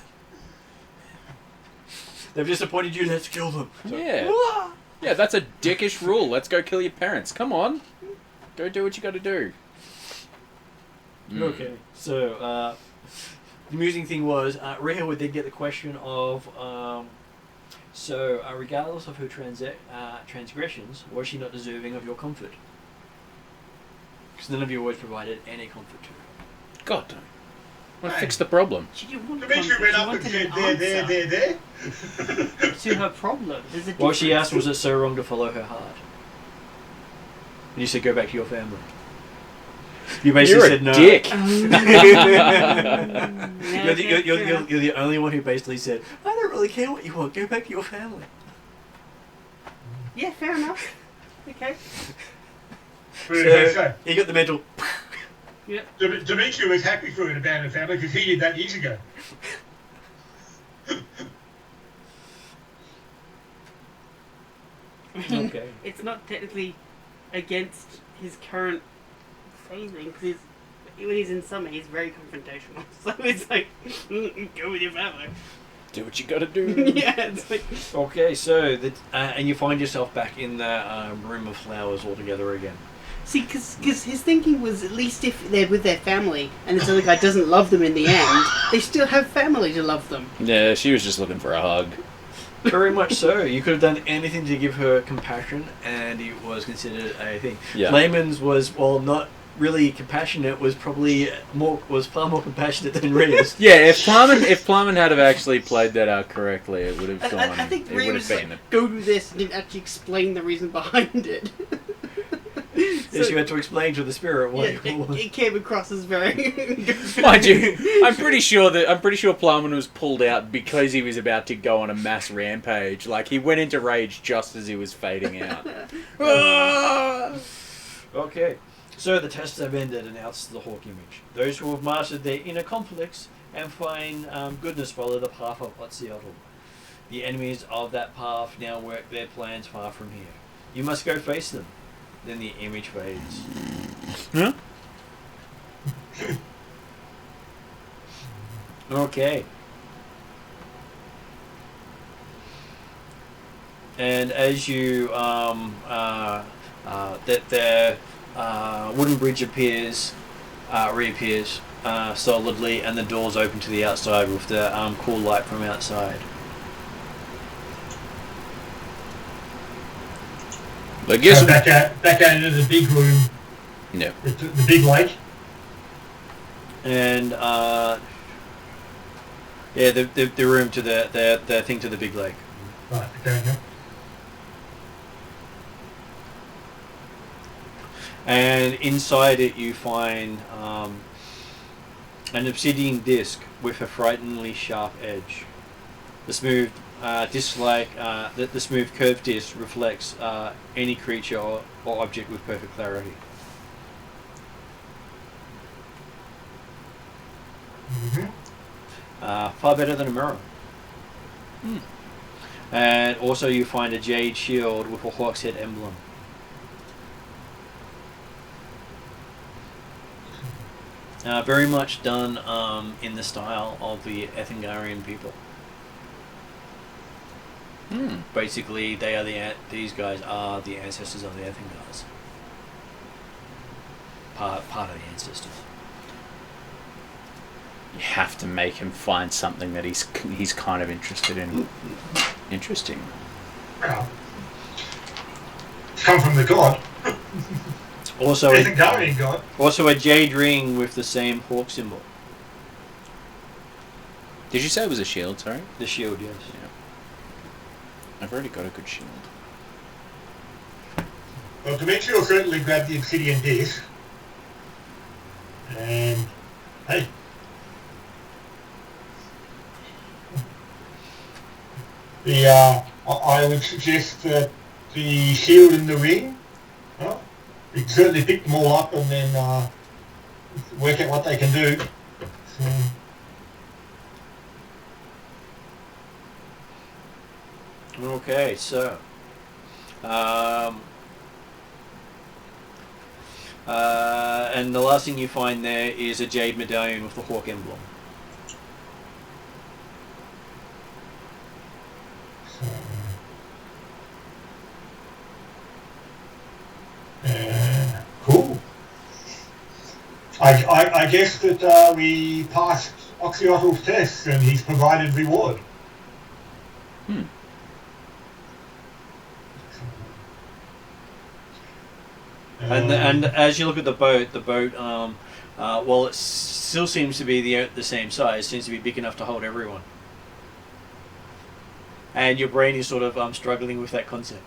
A: They've disappointed you, let's kill them. So,
B: Yeah. Yeah, that's a dickish rule. Let's go kill your parents. Come on. Go do what you gotta do.
A: Okay, so the amusing thing was, Rhea would then get the question of, regardless of her transgressions, was she not deserving of your comfort? Because none of you always provided any comfort to her.
B: God damn. Well,
D: Hey.
B: fix the problem.
C: She didn't want
D: Dimitri
C: conflict,
D: went
C: she
D: up and
C: wanted
D: said,
C: an
D: there.
C: answer to her problem. There's a
A: What she
C: difference.
A: asked, was it so wrong to follow her heart? And you said, go back to your family. You basically
B: You're
A: said
B: a
A: no.
B: dick.
A: You're the only one who basically said, I don't really care what you want, go back to your family.
C: Yeah, fair enough. Okay.
A: So, he got the mental.
D: Dimitri was happy for an abandoned family because he did that years ago.
A: Okay.
C: It's not technically against his current phasing because when he's in summer, he's very confrontational. So it's like, go with your family.
B: Do what you gotta do.
C: Yeah, it's like.
A: Okay, so and you find yourself back in the room of flowers altogether again.
C: See, because his thinking was at least if they're with their family and this other guy doesn't love them in the end, they still have family to love them.
B: Yeah, she was just looking for a hug.
A: Very much so. You could have done anything to give her compassion, and it was considered a thing.
B: Yeah.
A: Layman's was, well, not really compassionate. Was far more compassionate than Rhea's.
B: Yeah, if Plumman had have actually played that out correctly, it would have gone.
C: I think
B: it
C: Ray
B: would
C: was
B: have
C: like,
B: been.
C: go do this and didn't actually explain the reason behind it.
A: Yes, you had to explain to the spirit what
C: Yeah,
A: it was.
C: it came across as very.
B: Mind you, I'm pretty sure Plumman was pulled out because he was about to go on a mass rampage. Like he went into rage just as he was fading out.
A: Okay, so the tests have ended, announced the Hawk image. Those who have mastered their inner conflicts and find goodness follow the path of Otziotl. The enemies of that path now work their plans far from here. You must go face them. Then the image fades.
B: Huh?
A: Okay. And as you the wooden bridge reappears solidly, and the doors open to the outside with the cool light from outside.
B: I guess.
D: Back out into the big room,
B: No.
D: the big lake.
A: And the room to the thing to the big lake.
D: Right, okay, yeah.
A: And inside it you find an obsidian disc with a frighteningly sharp edge. The smooth the smooth curved disc reflects any creature or object with perfect clarity.
D: Mm-hmm.
A: Far better than a mirror. And also you find a jade shield with a hawk's head emblem. Very much done in the style of the Ethengarian people. Basically, these guys are the ancestors of the Ethengars. Part of the ancestors.
B: You have to make him find something that he's kind of interested in. Interesting.
D: Well, it's come from the god.
A: Also,
D: It's a Guardian god.
A: also a jade ring with the same hawk symbol.
B: Did you say it was a shield? Sorry.
A: The shield, yes.
B: Yeah. I've already got a good shield.
D: Well, Dimitri will certainly grab the obsidian disc. And, hey. I would suggest that the shield and the ring, you can certainly pick them all up and then work out what they can do. So,
A: Okay, so and the last thing you find there is a jade medallion with the hawk emblem.
D: cool. I guess that we passed Oxyotl's test and he's provided reward.
A: And as you look at the boat Well, it still seems to be the same size. It seems to be big enough to hold everyone. And your brain is sort of struggling with that concept.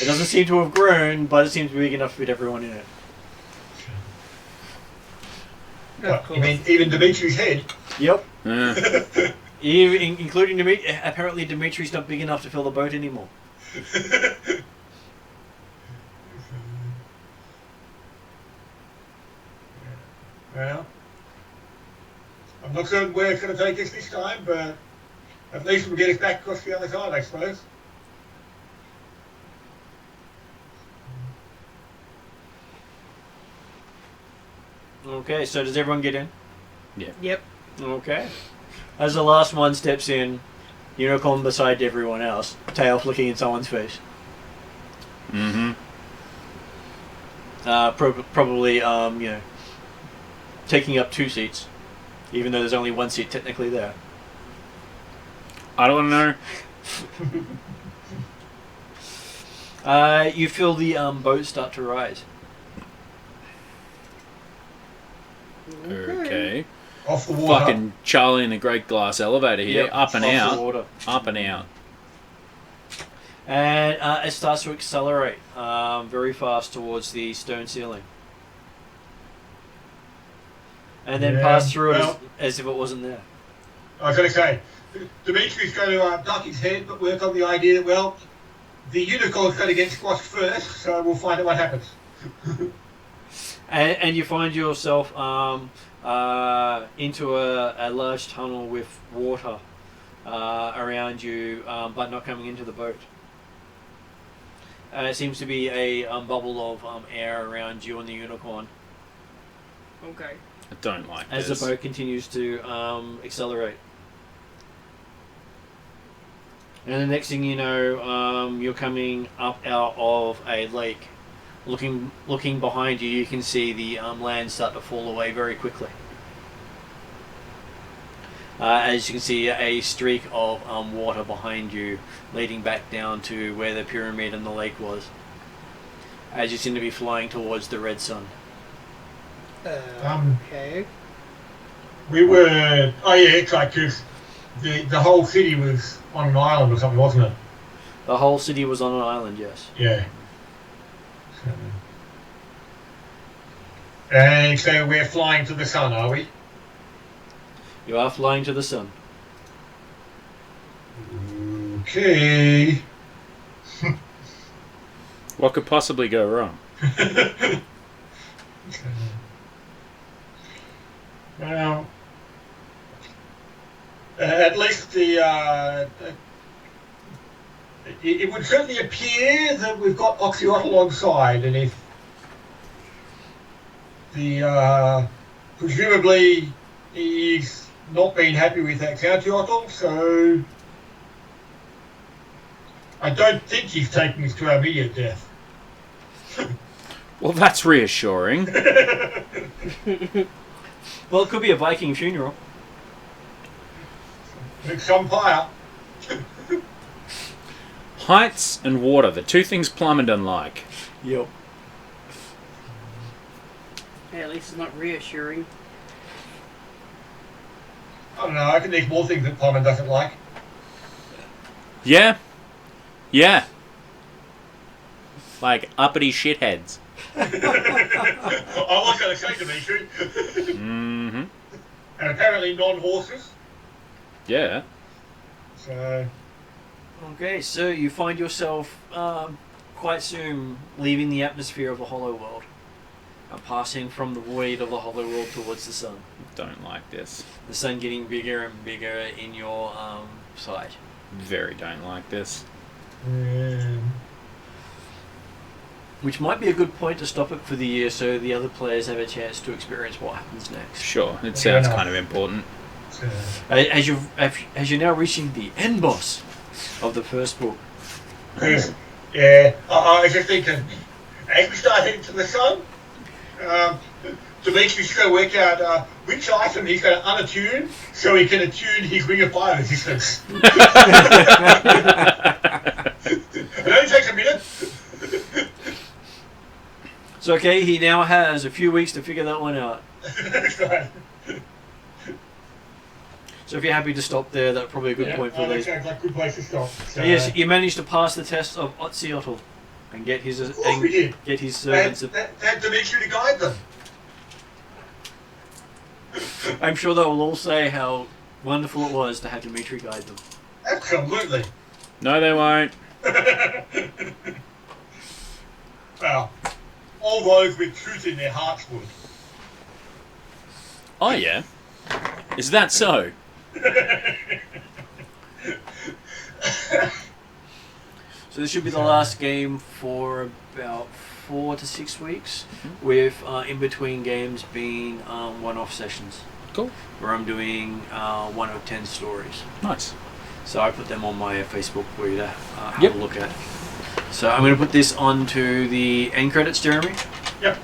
A: It doesn't seem to have grown, but it seems to be big enough to fit everyone in it.
D: What, you mean even Dimitri's head?
A: Yep.
B: Uh,
A: Including Dimitri. Apparently Dimitri's not big enough to fill the boat anymore.
D: Well, I'm not certain where it's going to take us this time, but at least we'll get us back across the other side, I suppose.
A: Okay, so does everyone get in?
C: Yep.
A: Okay. As the last one steps in, unicorn beside everyone else, tail flicking in someone's face.
B: mm-hmm.
A: Probably, taking up 2 seats, even though there's only 1 seat technically there.
B: I don't know.
A: You feel the boat start to rise.
B: Okay.
D: Off the water.
B: Fucking Charlie in the Great Glass Elevator here.
A: Yep,
B: Up and
A: off the
B: out.
A: water.
B: Up and out.
A: And it starts to accelerate very fast towards the stone ceiling. And then pass through it as if it wasn't there.
D: I was going to say, Dimitri's going to duck his head, but work on the idea that, well, the unicorn's going to get squashed first, so we'll find out what happens.
A: And you find yourself into a large tunnel with water around you, but not coming into the boat. It seems to be a bubble of air around you and the unicorn
C: Okay.
B: I don't like
A: as
B: this.
A: the boat continues to accelerate. And the next thing you know, you're coming up out of a lake. Looking behind you, you can see the land start to fall away very quickly. As you can see, a streak of water behind you, leading back down to where the pyramid and the lake was. As you seem to be flying towards the red sun.
C: Okay.
D: We were... Oh, yeah, it's like, because the whole city was on an island or something, wasn't it?
A: The whole city was on an island, yes.
D: Yeah. And so we're flying to the sun, are we?
A: You are flying to the sun.
D: Okay.
B: What could possibly go wrong?
D: Well, at least it would certainly appear that we've got Oxyotl on side, and if presumably he's not been happy with that Countyotl, so I don't think he's taking us to our immediate death.
B: Well, that's reassuring.
A: Well, it could be a Viking funeral.
D: It's some pyre.
B: Heights and water, the two things Plumber don't like.
A: Yep.
C: Yeah, at least it's not reassuring.
D: I don't know, I think there's more things that Plumber doesn't like.
B: Yeah. Yeah. Like uppity shitheads.
D: I was going to say Dimitri.
B: Mm-hmm.
D: And apparently non-horses.
B: Yeah.
D: So...
A: Okay, so you find yourself quite soon leaving the atmosphere of the Hollow World and passing from the void of the Hollow World towards the sun.
B: Don't like this.
A: The sun getting bigger and bigger in your sight.
B: Very don't like this.
A: Which might be a good point to stop it for the year so the other players have a chance to experience what happens next.
B: Sure, it
D: Fair
B: sounds
D: enough.
B: kind of important.
A: As you're now reaching the end boss of the first book.
D: Yeah, I was just thinking, as we start heading to the sun, Dimitri's going to work out which item he's going to unattune so he can attune his Ring of Fire resistance. It only takes a minute.
A: So okay, he now has a few weeks to figure that one out.
D: Right.
A: So if you're happy to stop there, that's probably a good point for
D: that
A: these.
D: sounds like a good place to stop.
A: So yes, you managed to pass the test of Otziotl and get his
D: Of course we did.
A: get his servants.
D: That Dimitri to guide them.
A: I'm sure they will all say how wonderful it was to have Dimitri guide them.
D: Absolutely.
B: No, they won't.
D: Well, all those with truth in their hearts would.
E: Oh, yeah. Is that so?
A: So this should be the last game for about 4 to 6 weeks, with in between games being one-off sessions.
E: Cool.
A: Where I'm doing 1 of 10 stories.
E: Nice.
A: So I put them on my Facebook for you to have
E: Yep.
A: a look at. So I'm going to put this onto the end credits, Jeremy.
D: Yep.